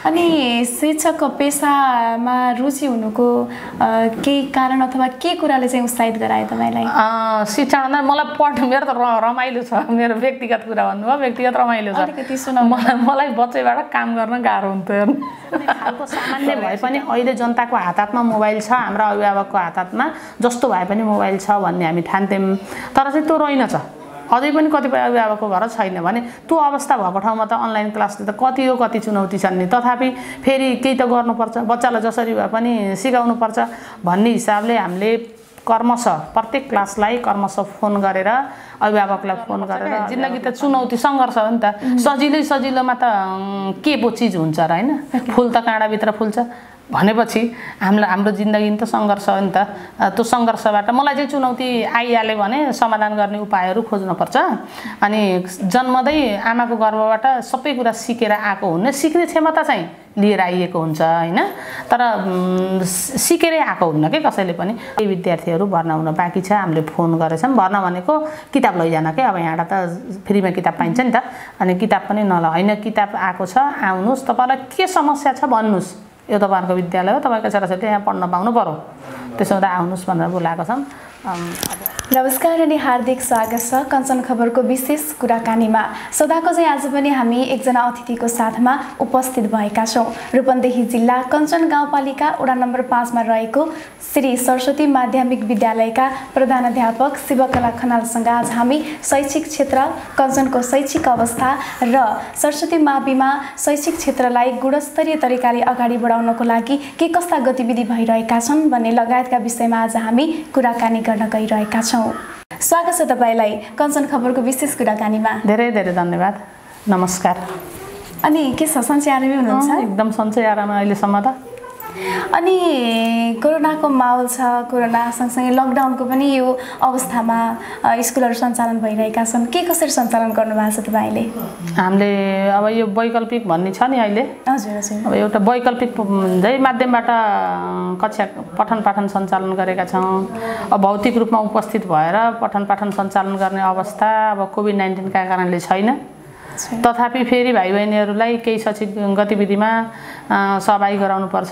अनि शिक्षकको पेसामा रुचि हुनुको केही कारण अथवा के कुराले चाहिँ उत्साहित गरायो तपाईलाई? शिक्षण भन्दा मलाई पढ्नु मेरो त रमाइलो छ। मेरो व्यक्तिगत कुरा भन्नुभयो, व्यक्तिगत रमाइलो छ। अलिकति सुनाउनु। मलाई बच्चैबाट काम गर्न गाह्रो हुन्थ्यो। खालको सामान्य भए पनि अहिले जनताको हातमा मोबाइल छ, हाम्रा अभिभावकको हातमा जस्तो भए पनि मोबाइल छ भन्ने हामी ठान्थ्यौँ। तर चाहिँ त्यो रहेनछ। अझै पनि कतिपय अभिभावकको घर छैन भने त्यो अवस्था भएको ठाउँमा त अनलाइन क्लासले त कति चुनौती छन् नि। तथापि फेरि केही त गर्नुपर्छ, बच्चालाई जसरी भए पनि सिकाउनुपर्छ भन्ने हिसाबले हामीले कर्मशः प्रत्येक क्लासलाई कर्मशः फोन गरेर अभिभावकलाई फोन गरेर जिन्दगी त चुनौती सङ्घर्ष हो नि त। सजिलोमा त के पो चिज हुन्छ र हैन? फुल त काँडाभित्र फुल्छ भनेपछि हाम्रो जिन्दगी त सङ्घर्ष हो नि त। त्यो सङ्घर्षबाट मलाई चाहिँ चुनौती आइहाल्यो भने समाधान गर्ने उपायहरू खोज्नुपर्छ। अनि जन्मदै आमाको गर्भबाट सबै कुरा सिकेर आएको हुन्न, सिक्ने क्षमता चाहिँ लिएर आइएको हुन्छ हैन। तर सिकेरै आएको हुन्न के कसैले पनि। केही विद्यार्थीहरू भर्ना हुन बाँकी छ, हामीले फोन गरेछौँ। भर्ना भनेको किताब लैजान के, अब यहाँबाट त फ्रीमा किताब पाइन्छ नि त। अनि किताब पनि होइन, किताब आएको छ, आउनुहोस्, तपाईँलाई के समस्या छ भन्नुहोस्, यो तपाईँहरूको विद्यालय हो, तपाईँको छोराछोरी यहाँ पढ्न पाउनु पर्यो, त्यसो हुँदा आउनुहोस् भनेर बोलाएको छौँ। नमस्कार अनि हार्दिक स्वागत छ कञ्चन खबरको विशेष कुराकानीमा। सदाको चाहिँ आज पनि हामी एकजना अतिथिको साथमा उपस्थित भएका छौँ। रूपन्देही जिल्ला कञ्चन गाउँपालिका वडा नम्बर 5 मा रहेको श्री सरस्वती माध्यमिक विद्यालयका प्रधानाध्यापक शिवकला खनालसँग आज हामी शैक्षिक क्षेत्र, कञ्चनको शैक्षिक अवस्था र सरस्वती माविमा शैक्षिक क्षेत्रलाई गुणस्तरीय तरिकाले अगाडि बढाउनको लागि के कस्ता गतिविधि भइरहेका छन् भन्ने लगायतका विषयमा आज हामी कुराकानी गर्न गइरहेका छौँ। स्वागत छ तपाईलाई कञ्चन खबरको विशेष कुराकानीमा। धेरै धेरै धन्यवाद। नमस्कार। अनि के छ, सन्चै आरामै हुनुहुन्छ? एकदम सन्चै आरामै अहिलेसम्म त। अनि कोरोनाको माहौल छ, कोरोना सँगसँगै लकडाउनको पनि यो अवस्थामा स्कुलहरू सञ्चालन भइरहेका छन्। के कसरी सञ्चालन गर्नुभएको छ तपाईँले? हामीले अब यो वैकल्पिक भन्ने छ नि अहिले। हजुर हजुर। अब एउटा वैकल्पिक माध्यमबाट कक्षा पठन पाठन सञ्चालन गरेका छौँ। अब भौतिक रूपमा उपस्थित भएर पठन पाठन सञ्चालन गर्ने अवस्था अब कोभिड-19 का कारणले छैन। तथापि फेरि भाइ बहिनीहरूलाई केही शैक्षिक गतिविधिमा सहभागी गराउनुपर्छ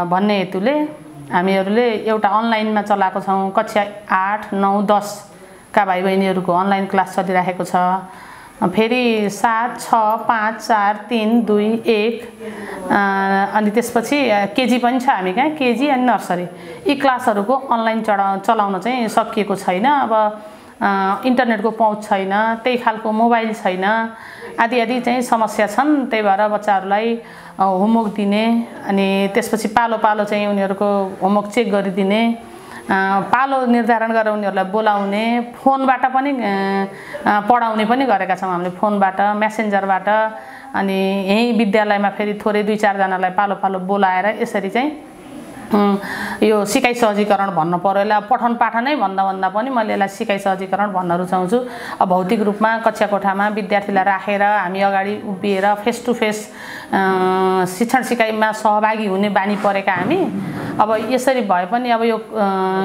भन्ने हेतुले हामीहरूले एउटा अनलाइनमा चलाएको छौँ। कक्षा 8, 9, 10 का भाइ बहिनीहरूको अनलाइन क्लास चलिरहेको छ। फेरि 7, 6, 5, 4, 3, 2, 1 अनि त्यसपछि केजी पनि छ हामी कहाँ, केजी अनि नर्सरी। यी क्लासहरूको अनलाइन चलाउन चाहिँ सकिएको छैन। अब इन्टरनेटको पहुँच छैन, त्यही खालको मोबाइल छैन, आदि चाहिँ समस्या छन्। त्यही भएर बच्चाहरूलाई होमवर्क दिने अनि त्यसपछि पालो पालो चाहिँ उनीहरूको होमवर्क चेक गरिदिने, पालो निर्धारण गरेर उनीहरूलाई बोलाउने, फोनबाट पनि पढाउने पनि गरेका छौँ हामीले, फोनबाट, मेसेन्जरबाट। अनि यही विद्यालयमा फेरि थोरै 2-4 जनालाई पालो पालो बोलाएर यसरी चाहिँ यो सिकाइ सहजीकरण भन्न पर्यो। यसलाई पठन पाठनै भन्दा पनि मैले यसलाई सिकाइ सहजीकरण भन्न रुचाउँछु। अब भौतिक रूपमा कक्षा कोठामा विद्यार्थीलाई राखेर हामी अगाडि उभिएर फेस टु फेस शिक्षण सिकाइमा सहभागी हुने बानी परेका हामी। अब यसरी भए पनि अब यो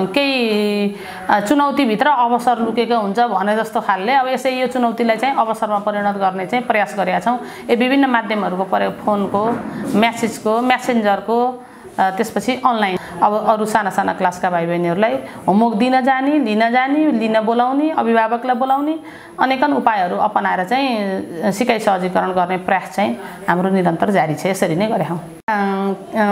केही चुनौतीभित्र अवसर लुकेको हुन्छ भने जस्तो खालले अब यसै यो चुनौतीलाई चाहिँ अवसरमा परिणत गर्ने चाहिँ प्रयास गरेका छौँ। यो विभिन्न माध्यमहरूको प्रयोग, फोनको, म्यासेजको, मेसेन्जरको, त्यसपछि अनलाइन। अब अरू साना साना क्लासका भाइ बहिनीहरूलाई होमवर्क दिन जाने, लिन बोलाउने, अभिभावकलाई बोलाउने अनेकन उपायहरू अपनाएर चाहिँ सिकाइ सहजीकरण गर्ने प्रयास चाहिँ हाम्रो निरन्तर जारी छ। यसरी नै गरेका हौँ।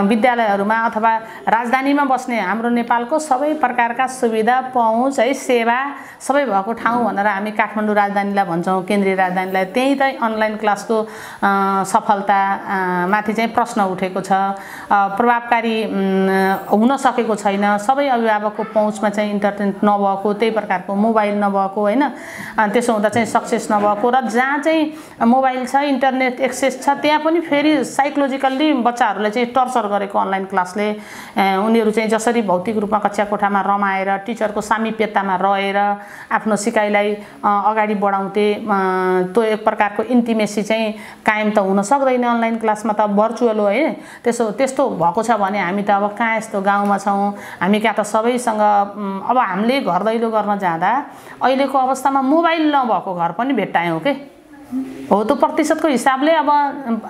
विद्यालयहरूमा अथवा राजधानीमा बस्ने हाम्रो नेपालको सबै प्रकारका सुविधा, पहुँच है, सेवा सबै भएको ठाउँ भनेर हामी काठमाडौँ राजधानीलाई भन्छौँ, केन्द्रीय राजधानीलाई। त्यही त अनलाइन क्लासको सफलता माथि चाहिँ प्रश्न उठेको छ। प्रभावकारी हुन सकेको छैन। सबै अभिभावकको पहुँचमा चाहिँ इन्टरनेट नभएको, त्यही प्रकारको मोबाइल नभएको हैन, त्यसो हुँदा चाहिँ सक्सेस नभएको र जहाँ चाहिँ मोबाइल छ, इन्टरनेट एक्सेस छ, त्यहाँ पनि फेरि साइकोलोजिकल्ली बच्चाहरूलाई चाहिँ टर्चर गरेको अनलाइन क्लासले। उनीहरू चाहिँ जसरी भौतिक रूपमा कक्षा कोठामा रमाएर टिचरको सामिप्यतामा रहेर आफ्नो सिकाइलाई अगाडि बढाउँथे, त्यो एक प्रकारको इन्टिमेसी चाहिँ कायम त हुन सक्दैन अनलाइन क्लासमा, त भर्चुअल हो है। त्यस्तो भएको छ भने हामी त अब कहाँ यस्तो गाउँमा छौँ, हामी कहाँ त सबैसँग अब हामीले घर दैलो गर्न जाँदा अहिलेको अवस्थामा मोबाइल नभएको घर पनि भेट्टायौँ के। हो त्यो प्रतिशतको हिसाबले अब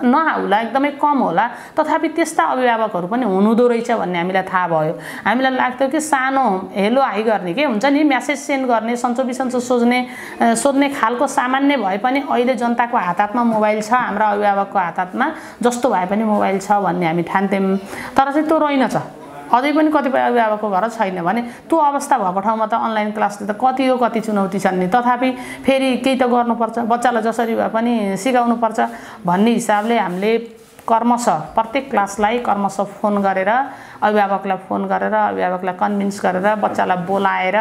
नहोला, एकदमै कम होला, तथापि त्यस्ता अभिभावकहरू पनि हुनुहुँदो रहेछ भन्ने हामीलाई थाहा भयो। हामीलाई लाग्थ्यो कि सानो हेलो हाई गर्ने के हुन्छ नि, म्यासेज सेन्ड गर्ने, सन्चो बिसन्चो सोध्ने खालको सामान्य भए पनि अहिले जनताको हातमा मोबाइल छ, हाम्रा अभिभावकको हातमा जस्तो भए पनि मोबाइल छ भन्ने हामी ठान्थ्यौँ। तर चाहिँ त्यो रहेनछ, अझै पनि कतिपय अभिभावकको घर छैन भने त्यो अवस्था भएको ठाउँमा त अनलाइन क्लासले त कति चुनौती छन् नि। तथापि फेरि केही त गर्नुपर्छ, बच्चालाई जसरी भए पनि सिकाउनुपर्छ भन्ने हिसाबले हामीले कर्मशः प्रत्येक क्लासलाई कर्मशः फोन गरेर, अभिभावकलाई फोन गरेर, अभिभावकलाई कन्भिन्स गरेर, बच्चालाई बोलाएर,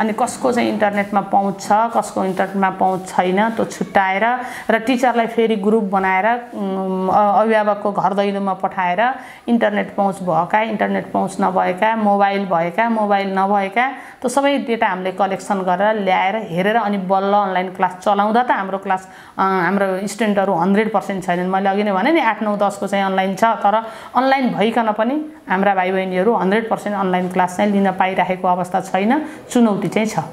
अनि कसको चाहिँ इन्टरनेटमा पहुँच छ, कसको इन्टरनेटमा पहुँच छैन त्यो छुट्याएर, र टिचरलाई फेरि ग्रुप बनाएर अभिभावकको घर दैलोमा पठाएर इन्टरनेट पहुँच भएका, इन्टरनेट पहुँच नभएका, मोबाइल भएका, मोबाइल नभएका त्यो सबै डेटा हामीले कलेक्सन गरेर ल्याएर हेरेर अनि बल्ल अनलाइन क्लास चलाउँदा त हाम्रो स्टुडेन्टहरू 100% छैनन्। मैले अघि नै भने नि 8, 9, 10 को चाहिँ अनलाइन छ, तर अनलाइन भइकन पनि हाम्रा भाइ बहिनीहरू 100% अनलाइन क्लास चाहिँ लिन पाइरहेको अवस्था छैन, चुनौती चाहिँ छ।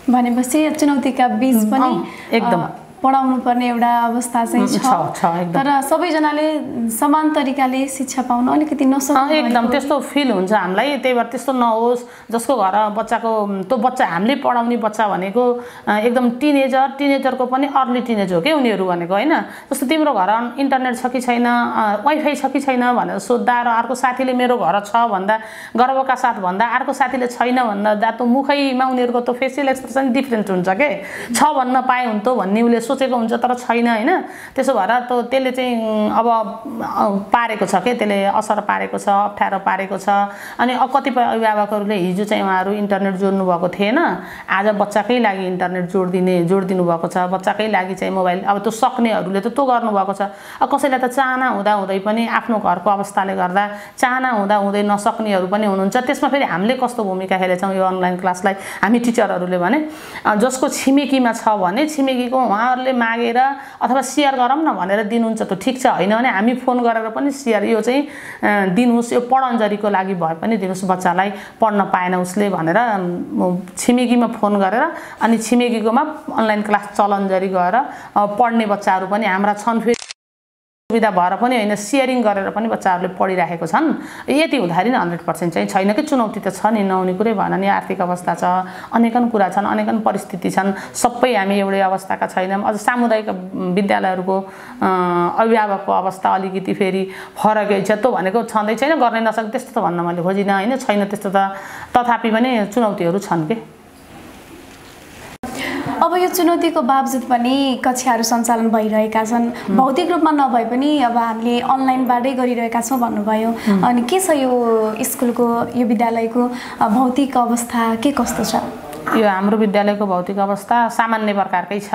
भनेपछि चुनौतीका बीच पनि एकदम पढाउनु पर्ने एउटा अवस्था चाहिँ छ। तर सबैजनाले समान तरिकाले शिक्षा पाउन अलिकति नसक्नु एकदम त्यस्तो फिल हुन्छ हामीलाई। त्यही भएर त्यस्तो नहोस्, जसको घर बच्चाको त्यो बच्चा हामीले पढाउने बच्चा भनेको एकदम टिनेजरको पनि अर्ली टिनेज हो के उनीहरू भनेको, होइन? जस्तो तिम्रो घर इन्टरनेट छ कि छैन, वाइफाई छ कि छैन भनेर सोद्धा र अर्को साथीले मेरो घर छ भन्दा, गर्वका साथ भन्दा, अर्को साथीले छैन भन्दा त्यो मुखैमा उनीहरूको त्यो फेसियल एक्सप्रेसन डिफ्रेन्ट हुन्छ के। छ भन्न पाए हुन्थ्यो भन्ने उसले सोचेको हुन्छ तर छैन, होइन? त्यसो भएर त्यसले चाहिँ अब पारेको छ के, त्यसले असर पारेको छ, अप्ठ्यारो पारेको छ। अनि कतिपय अभिभावकहरूले हिजो चाहिँ उहाँहरू इन्टरनेट जोड्नु भएको थिएन, आज बच्चाकै लागि इन्टरनेट जोडिदिनु भएको छ, बच्चाकै लागि चाहिँ मोबाइल, अब त्यो सक्नेहरूले त त्यो गर्नुभएको छ। कसैलाई त चाहना हुँदै पनि आफ्नो घरको अवस्थाले गर्दा चाहना हुँदै नसक्नेहरू पनि हुनुहुन्छ। त्यसमा फेरि हामीले कस्तो भूमिका खेलेछौँ यो अनलाइन क्लासलाई? हामी टिचरहरूले भने जसको छिमेकीमा छ भने छिमेकीको उहाँहरूले मागेर अथवा सेयर गरौँ न भनेर दिनुहुन्छ, त ठिक छ, होइन भने हामी फोन गरेर पनि सेयर यो चाहिँ दिनुहोस्, यो पढन्जरीको लागि भए पनि दिनुहोस्, बच्चालाई पढ्न पाएन उसले भनेर छिमेकीमा फोन गरेर अनि छिमेकीकोमा अनलाइन क्लास चलन्जरी गएर पढ्ने बच्चाहरू पनि हाम्रा छन्। फेरि सुविधा भएर पनि होइन, सेयरिङ गरेर पनि बच्चाहरूले पढिरहेको छन्। यति हुँदाखेरि 100% चाहिँ छैन कि, चुनौती त छ नि, नहुने कुरै भएन नि। आर्थिक अवस्था छ, अनेकन कुरा छन्, अनेकन परिस्थिति छन्, सबै हामी एउटै अवस्थाका छैनौँ। अझ सामुदायिक विद्यालयहरूको अभिभावकको अवस्था अलिकति फेरि फरकै छ। त्यो भनेको छँदै छैन, गर्नै नसक्ने त्यस्तो त भन्न मैले खोजिनँ, होइन? छैन त्यस्तो त, तथापि पनि चुनौतीहरू छन् के। अब यो चुनौतीको बावजुद पनि कक्षाहरू सञ्चालन भइरहेका छन्, भौतिक रूपमा नभए पनि अब हामीले अनलाइनबाटै गरिरहेका छौँ भन्नुभयो। अनि के छ यो स्कुलको, यो विद्यालयको भौतिक अवस्था के कस्तो छ? यो हाम्रो विद्यालयको भौतिक अवस्था सामान्य प्रकारकै छ,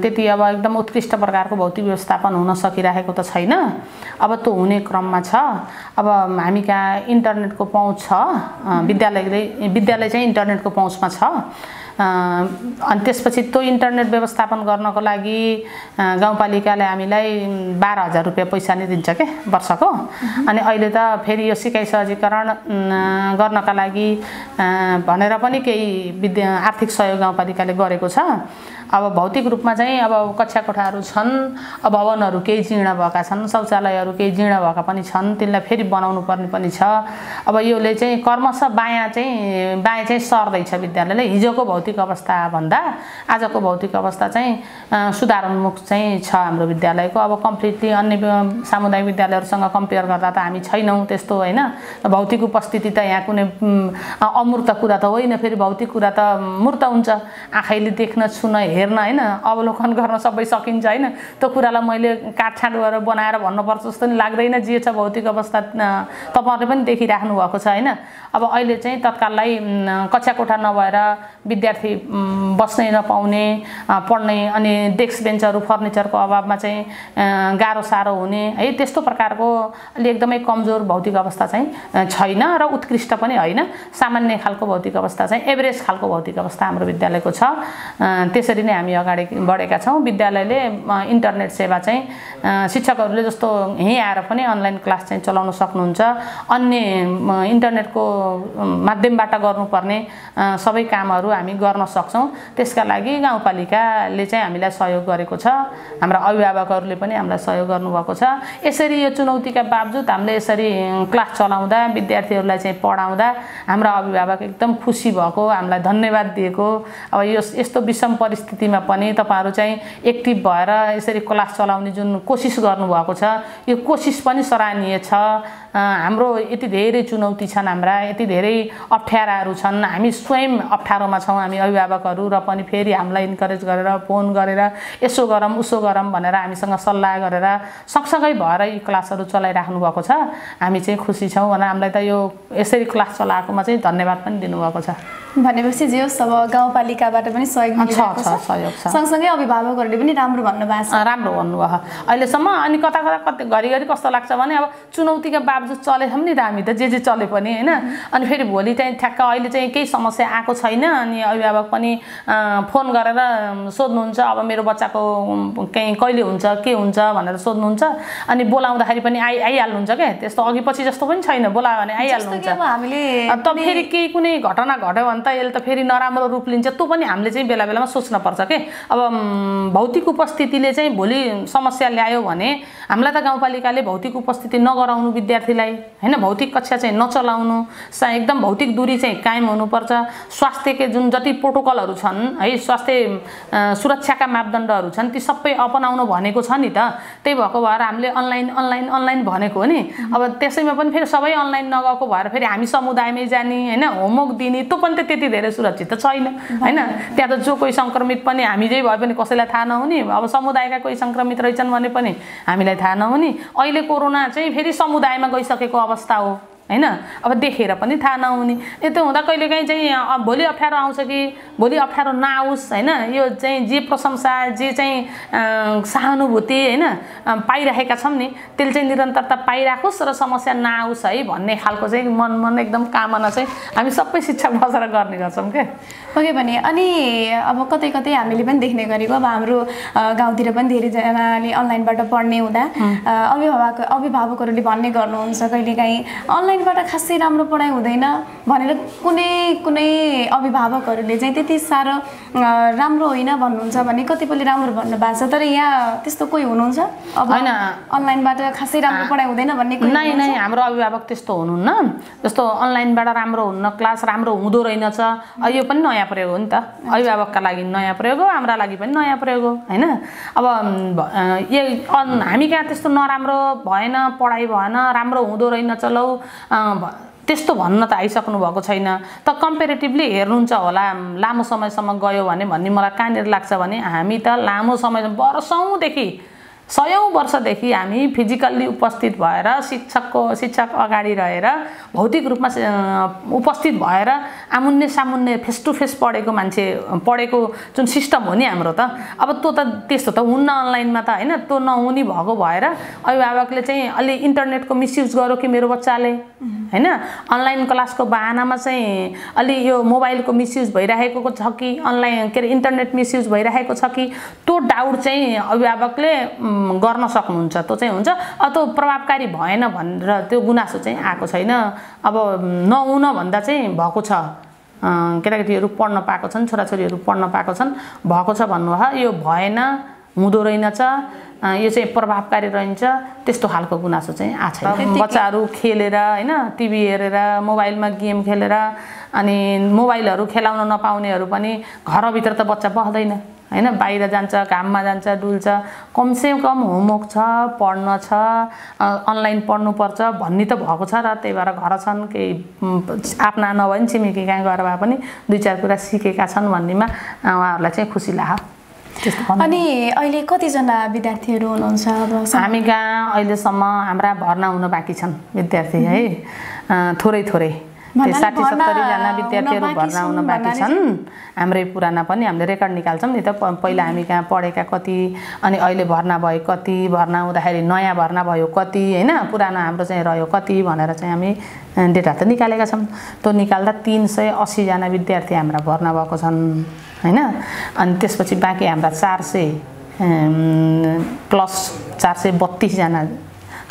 त्यति अब एकदम उत्कृष्ट प्रकारको भौतिक व्यवस्थापन हुन सकिरहेको त छैन। अब त्यो हुने क्रममा छ। अब हामी कहाँ इन्टरनेटको पहुँच छ, विद्यालय चाहिँ इन्टरनेटको पहुँचमा छ। अनि त्यसपछि त्यो इन्टरनेट व्यवस्थापन गर्नको लागि गाउँपालिकाले हामीलाई 12,000 रुपियाँ पैसा नै दिन्छ के वर्षको। अनि अहिले त फेरि यो सिकाइ सहजीकरण गर्नका लागि भनेर पनि केही आर्थिक सहयोग गाउँपालिकाले गरेको छ। अब भौतिक रूपमा चाहिँ अब कक्षा कोठाहरू छन्, भवनहरू केही जीर्ण भएका छन्, शौचालयहरू केही जीर्ण भएका पनि छन्, त्यसलाई फेरि बनाउनु पर्ने पनि छ। अब योले चाहिँ कर्मशः बायाँ चाहिँ सर्दैछ विद्यालयले। हिजोको भौतिक अवस्था भन्दा आजको भौतिक अवस्था चाहिँ सुधारोन्मुख चाहिँ छ हाम्रो विद्यालयको। अब कम्प्लिटली अन्य सामुदायिक विद्यालयहरूसँग कम्पेयर गर्दा त हामी छैनौँ त्यस्तो, होइन? भौतिक उपस्थिति त यहाँ कुनै अमूर्त कुरा त होइन, फेरि भौतिक कुरा त मूर्त हुन्छ, आँखैले देख्न, छुन, हेर्न, होइन, अवलोकन गर्न सबै सकिन्छ, होइन? त्यो कुरालाई मैले काटछाँट गरेर बनाएर भन्नुपर्छ जस्तो नि लाग्दैन। जे छ भौतिक अवस्था तपाईँहरूले पनि देखिराख्नु भएको छ, होइन? अब अहिले चाहिँ तत्काललाई कक्षा कोठा नभएर विद्यार्थी बस्नै नपाउने, पढ्ने, अनि डेस्क बेन्चहरू फर्निचरको अभावमा चाहिँ गाह्रो साह्रो हुने, है, त्यस्तो प्रकारको अलि एकदमै कमजोर भौतिक अवस्था चाहिँ छैन र उत्कृष्ट पनि होइन। सामान्य खालको भौतिक अवस्था चाहिँ एभरेज खालको भौतिक अवस्था हाम्रो विद्यालयको छ। त्यसरी नै हामी अगाडि बढेका छौँ। विद्यालयले इन्टरनेट सेवा चाहिँ शिक्षकहरूले जस्तो यहीँ आएर पनि अनलाइन क्लास चाहिँ चलाउन सक्नुहुन्छ। अन्य इन्टरनेटको माध्यमबाट गर्नुपर्ने सबै कामहरू हामी गर्न सक्छौँ। त्यसका लागि गाउँपालिकाले चाहिँ हामीलाई सहयोग गरेको छ। हाम्रा अभिभावकहरूले पनि हामीलाई सहयोग गर्नुभएको छ। यसरी यो चुनौतीका बावजुद हामीले यसरी क्लास चलाउँदा विद्यार्थीहरूलाई चाहिँ पढाउँदा हाम्रा अभिभावक एकदम खुसी भएको, हामीलाई धन्यवाद दिएको। अब यो यस्तो विषम परिस्थितिमा पनि तपाईहरु चाहिँ एक्टिभ भएर यसरी क्लास चलाउने जुन कोसिस गर्नुभएको छ, यो कोसिस पनि सराहनीय छ। हाम्रो यति धेरै चुनौती छन्, हाम्रा यति धेरै अप्ठ्याराहरू छन्, हामी स्वयं अप्ठ्यारोमा छौँ हामी अभिभावकहरू, र पनि फेरि हामीलाई इन्करेज गरेर फोन गरेर यसो गरौँ उसो गरौँ भनेर हामीसँग सल्लाह गरेर सँगसँगै भएर यी क्लासहरू चलाइराख्नु भएको छ। हामी चाहिँ खुसी छौँ भनेर हामीलाई त यो यसरी क्लास चलाएकोमा चाहिँ धन्यवाद पनि दिनुभएको छ। भनेपछि जे होस्, अब गाउँपालिकाबाट पनि सहयोग मिलिरहेको छ, सँगसँगै अभिभावकहरूले पनि राम्रो भन्नुभएको छ। राम्रो भन्नुभयो अहिलेसम्म। अनि कता कता घरिघरि कस्तो लाग्छ भने अब चुनौतीका बावजुद चलेछौँ नि त हामी त, जे चले पनि होइन। अनि फेरि भोलि चाहिँ ठ्याक्क अहिले चाहिँ केही समस्या आएको छैन, अनि अभिभावक पनि फोन गरेर सोध्नुहुन्छ अब मेरो बच्चाको कहीँ कहिले हुन्छ के हुन्छ भनेर सोध्नुहुन्छ। अनि बोलाउँदाखेरि पनि आइहाल्नुहुन्छ क्या, त्यस्तो अघि पछि जस्तो पनि छैन, बोलायो भने आइहाल्नुहुन्छ। त फेरि केही कुनै घटना घट्यो भने त यसले त फेरि नराम्रो रूप लिन्छ, त्यो पनि हामीले चाहिँ बेला बेलामा सोच्न पर्छ के। अब भौतिक उपस्थितिले चाहिँ भोलि समस्या ल्यायो भने हामीलाई त गाउँपालिकाले भौतिक उपस्थिति नगराउनु विद्यार्थीलाई होइन, भौतिक कक्षा चाहिँ नचलाउनु, एकदम भौतिक दूरी चाहिँ कायम हुनुपर्छ। स्वास्थ्यकै जुन जति प्रोटोकलहरू छन् है, स्वास्थ्य सुरक्षाका मापदण्डहरू छन्, ती सबै अपनाउनु भनेको छ नि त। त्यही भएको भएर हामीले अनलाइन भनेको हो नि। अब त्यसैमा पनि फेरि सबै अनलाइन नगएको भएर फेरि हामी समुदायमै जाने होइन, होमवर्क दिने, त्यो पनि त त्यति धेरै सुरक्षित त छैन होइन। त्यहाँ त जो कोही सङ्क्रमित पनि हामी जै भए पनि कसैलाई थाहा नहुने, अब समुदायका कोही सङ्क्रमित रहेछन् भने पनि हामीलाई थाहा नहुने। अहिले कोरोना चाहिँ फेरि समुदायमा गइसकेको अवस्था हो होइन, अब देखेर पनि थाहा नहुने। यस्तो हुँदा कहिलेकाहीँ चाहिँ भोलि अप्ठ्यारो आउँछ कि भोलि अप्ठ्यारो नआओस् होइन, यो चाहिँ जे प्रशंसा जे चाहिँ सहानुभूति होइन पाइरहेका छौँ नि, त्यसले चाहिँ निरन्तरता पाइराखोस् र समस्या नआओस् है भन्ने खालको चाहिँ मन एकदम कामना चाहिँ हामी सबै शिक्षक बसेर गर्ने गर्छौँ क्या। ओके भने अनि अब कतै कतै हामीले पनि देख्ने गरेको, अब हाम्रो गाउँतिर पनि धेरैजनाले अनलाइनबाट पढ्ने हुँदा अभिभावकहरूले भन्ने गर्नुहुन्छ कहिलेकाहीँ अनलाइनबाट खासै राम्रो पढाइ हुँदैन भनेर कुनै अभिभावकहरूले चाहिँ त्यति साह्रो राम्रो होइन भन्नुहुन्छ भने कतिपयले राम्रो भन्नुभएको छ। तर यहाँ त्यस्तो कोही हुनुहुन्छ अब होइन अनलाइनबाट खासै राम्रो पढाइ हुँदैन भन्ने? नै हाम्रो अभिभावक त्यस्तो हुनुहुन्न। जस्तो अनलाइनबाट राम्रो हुन्न, क्लास राम्रो हुँदो रहेनछ, यो पनि नयाँ प्रयोग हो नि त। अभिभावकका लागि नयाँ प्रयोग हो, हाम्रा लागि पनि नयाँ प्रयोग हो होइन। अब हामी कहाँ त्यस्तो नराम्रो भएन, पढाइ भएन, राम्रो हुँदो रहेनछ लौ त्यस्तो भन्न त आइसक्नु भएको छैन। त कम्पेरिटिभली हेर्नुहुन्छ होला, लामो समयसम्म गयो भने भन्ने मलाई कहाँनिर लाग्छ भने हामी त लामो समय वर्षौँदेखि 100औं वर्षदेखि हामी फिजिकल्ली उपस्थित भएर शिक्षक अगाडि रहेर भौतिक रूपमा उपस्थित भएर आमुन्ने सामुन्ने फेस टु फेस पढेको जुन सिस्टम हो नि हाम्रो त, अब त्यो त त्यस्तो त हुन्न अनलाइनमा त होइन। त्यो नहुने भएको भएर अभिभावकले चाहिँ अलि इन्टरनेटको मिसयुज गर्यो कि मेरो बच्चाले होइन, अनलाइन क्लासको बहानामा चाहिँ अलि यो मोबाइलको मिसयुज भइरहेको छ कि अनलाइन के अरे इन्टरनेट मिसयुज भइरहेको छ कि, त्यो डाउट चाहिँ अभिभावकले गर्न सक्नुहुन्छ। त्यो चाहिँ हुन्छ, त्यो प्रभावकारी भएन भनेर त्यो गुनासो चाहिँ आएको छैन। अब नहुन भन्दा चाहिँ भएको छ, केटाकेटीहरू पढ्न पाएको छन्, छोराछोरीहरू पढ्न पाएको छन्, भएको छ भन्नुभयो। यो भएन, हुँदो रहेनछ, यो चाहिँ प्रभावकारी रहन्छ, त्यस्तो खालको गुनासो चाहिँ आएको छैन। बच्चाहरू खेलेर होइन, टिभी हेरेर, मोबाइलमा गेम खेलेर, अनि मोबाइलहरू खेलाउन नपाउनेहरू पनि घरभित्र त बच्चा बस्दैन होइन, बाहिर जान्छ, काममा जान्छ, डुल्छ, कमसेकम होमवर्क छ, पढ्न छ, अनलाइन पढ्नुपर्छ भन्ने त भएको छ। र त्यही भएर घर छन्, केही आफ्ना नभए पनि छिमेकी कहाँ गएर भए पनि 2-4 कुरा सिकेका छन् भन्नेमा उहाँहरूलाई चाहिँ खुसी लाग्यो। अनि अहिले कतिजना विद्यार्थीहरू हुनुहुन्छ? हामी कहाँ अहिलेसम्म हाम्रा भर्ना हुन बाँकी छन् विद्यार्थी है, थोरै 60-70 जना विद्यार्थीहरू भर्ना हुन बाँकी छन्। हाम्रै पुराना पनि हामीले रेकर्ड निकाल्छौँ नि त, पहिला हामी कहाँ पढेका कति, अनि अहिले भर्ना भयो कति, भर्ना हुँदाखेरि नयाँ भर्ना भयो कति होइन, पुरानो हाम्रो चाहिँ रह्यो कति भनेर चाहिँ हामी डेटा त निकालेका छौँ। त्यो निकाल्दा 380 जना विद्यार्थी हाम्रा भर्ना भएको छन् हैन। अनि त्यसपछि बाँकी हाम्रा 400 प्लस 432 जना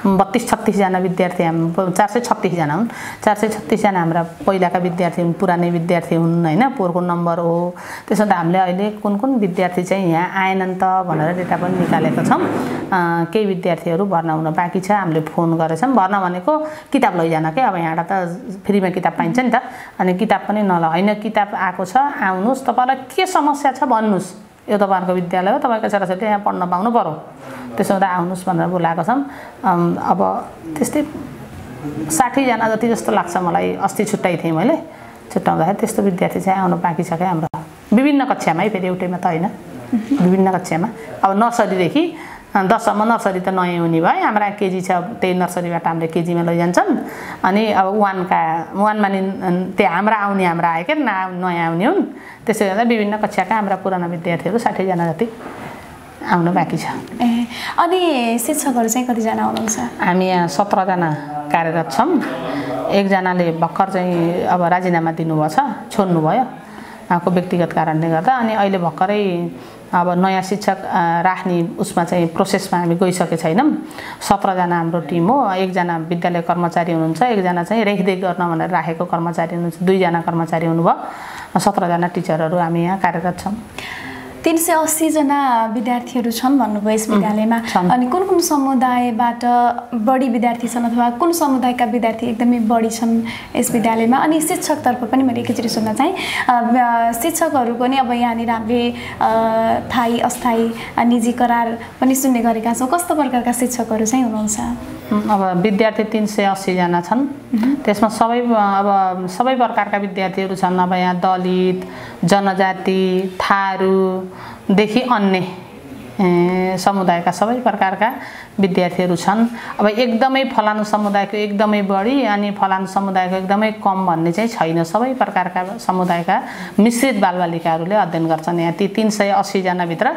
32-36 जना विद्यार्थी 436 जना हुन्। 436 जना हाम्रा पहिलाका विद्यार्थी हुन्, पुरानै विद्यार्थी हुन् हैन, पोहोरको नम्बर हो। त्यसो त हामीले अहिले कुन कुन विद्यार्थी चाहिँ यहाँ आएनन् त भनेर डेटा पनि निकालेका छौँ। केही विद्यार्थीहरू भर्ना हुन बाँकी छ, हामीले फोन गरेछौँ। भर्ना भनेको किताब लैजान के, अब यहाँबाट त फ्रीमा किताब पाइन्छ नि त। अनि किताब पनि होइन किताब आएको छ, आउनुहोस्, तपाईँलाई के समस्या छ भन्नुहोस्, यो तपाईँहरूको विद्यालय हो, तपाईँको छोराछोरीले यहाँ पढ्न पाउनु पर्यो, त्यसो हुँदा आउनुहोस् भनेर बोलाएको छौँ। अब त्यस्तै 60 जना जति जस्तो लाग्छ मलाई, अस्ति छुट्टाइ थिएँ मैले, छुट्टाउँदाखेरि त्यस्तो विद्यार्थी चाहिँ आउनु बाँकी छ क्या हाम्रो, विभिन्न कक्षामा है, फेरि एउटैमा त होइन, विभिन्न कक्षामा। अब नर्सरीदेखि 10 सम्म नर्सरी त नयाँ हुने भयो, हाम्रा केजी छ, त्यही नर्सरीबाट हामीले केजीमा लैजान्छौँ। अनि अब 1मा नि त्यो हाम्रा आयो क्या, नयाँ आउने हुन्। त्यसै गर्दा विभिन्न कक्षाका हाम्रा पुराना विद्यार्थीहरू 60 जना जति आउनु बाँकी छ। अनि शिक्षकहरू चाहिँ कतिजना हुनुहुन्छ? हामी यहाँ 17 जना कार्यरत छौँ। एकजनाले भर्खर चाहिँ अब राजीनामा दिनुभएको छ, छोड्नुभयो उहाँको व्यक्तिगत कारणले गर्दा। अनि अहिले भर्खरै अब नयाँ शिक्षक राख्ने उसमा चाहिँ प्रोसेसमा हामी गइसकेका छैनौँ। 17 जना हाम्रो टिम हो। एकजना विद्यालय कर्मचारी हुनुहुन्छ, एकजना चाहिँ रेखदेख गर्न भनेर राखेको कर्मचारी हुनुहुन्छ, 2 जना कर्मचारी हुनुभयो। 17 जना टिचरहरू हामी यहाँ कार्यरत छौँ। 380 जना विद्यार्थीहरू छन् भन्नुभयो यस विद्यालयमा। अनि कुन कुन समुदायबाट बढी विद्यार्थी छन् अथवा कुन समुदायका विद्यार्थी एकदमै बढी छन् यस विद्यालयमा? अनि शिक्षकतर्फ पनि मैले एकैचोटि सोध्न चाहेँ, शिक्षकहरूको नि अब यहाँनिर हामीले स्थायी अस्थायी निजी करार पनि सुन्ने गरेका छौँ, कस्तो प्रकारका शिक्षकहरू चाहिँ हुनुहुन्छ? अब विद्यार्थी 380 जना छन्, त्यसमा सबै प्रकारका विद्यार्थीहरू छन्। अब यहाँ दलित, जनजाति, थारूदेखि अन्य समुदायका सबै प्रकारका विद्यार्थीहरू छन्। अब एकदमै फलानु समुदायको एकदमै बढी अनि फलानु समुदायको एकदमै कम भन्ने चाहिँ छैन। सबै प्रकारका समुदायका मिश्रित बालबालिकाहरूले अध्ययन गर्छन्। यहाँ ती 380 जनाभित्र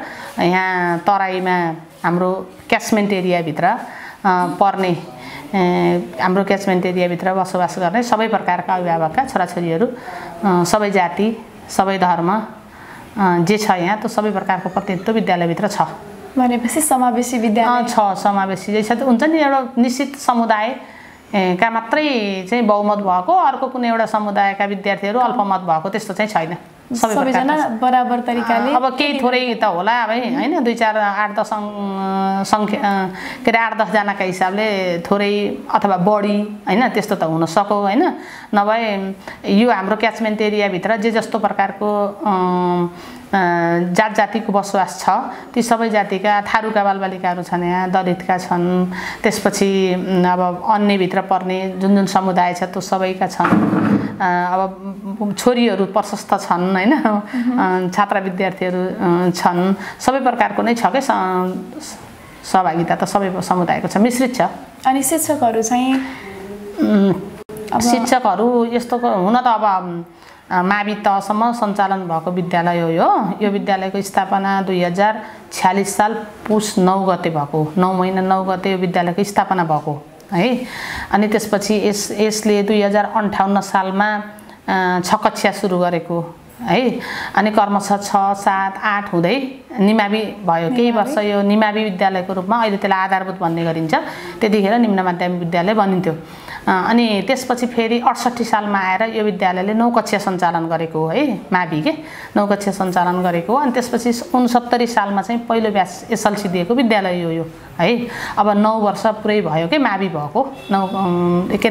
यहाँ तराईमा हाम्रो क्याचमेन्ट एरियाभित्र पर्ने, हाम्रो क्याचमेन्ट एरियाभित्र बसोबास गर्ने सबै प्रकारका अभिभावकका छोराछोरीहरू, सबै जाति, सबै धर्म जे छ यहाँ त सबै प्रकारको प्रतिनिधित्व विद्यालयभित्र छ। भनेपछि समावेशी विद्यालय छ, समावेशी जैसा हुन्छ नि, एउटा निश्चित समुदाय का मात्रै चाहिँ बहुमत भएको, अर्को कुनै एउटा समुदायका विद्यार्थीहरू अल्पमत भएको त्यस्तो चाहिँ छैन। सबैजना बराबर तरिकाले। अब केही थोरै त होला अब हैन, 2-4 8-10 संख्या के अरे 8-10 जनाका हिसाबले थोरै अथवा बढी हैन, त्यस्तो त हुन सक्यो हैन। नभए यो हाम्रो क्याचमेन्ट एरियाभित्र जे जस्तो प्रकारको जात जातिको बसोबास छ, ती सबै जातिका थारूका बालबालिकाहरू छन्, यहाँ दलितका छन्, त्यसपछि अब अन्यभित्र पर्ने जुन जुन समुदाय छ त्यो सबैका छन्। अब छोरीहरू प्रशस्त छन् हैन, छात्र विद्यार्थीहरू छन्, सबै प्रकारको नै छ के सहभागिता त सबै समुदायको छ, मिश्रित छ। अनि शिक्षकहरू चाहिँ शिक्षकहरू यस्तो हुन त अब मावि तहसम्म सञ्चालन भएको विद्यालय हो यो विद्यालयको स्थापना 2046 साल पुस 9 गते भएको, 9 महिना 9 गते यो विद्यालयको स्थापना भएको है। अनि त्यसपछि यसले 2058 सालमा 6 कक्षा सुरु गरेको है। अनि क्रमशः 6, 7, 8 हुँदै निमावि भयो। केही वर्ष यो निमावि विद्यालयको रूपमा, अहिले त्यसलाई आधारभूत भन्ने गरिन्छ, त्यतिखेर निम्न माध्यमिक विद्यालय बनिन्थ्यो। अनि त्यसपछि फेरि 68 सालमा आएर यो विद्यालयले 9 कक्षा सञ्चालन गरेको हो है, मावि के 9 कक्षा सञ्चालन गरेको हो। अनि त्यसपछि 69 सालमा चाहिँ पहिलो ब्याच एसएलसी दिएको विद्यालय हो यो है। अब 9 वर्ष पुरै भयो के मावि भएको,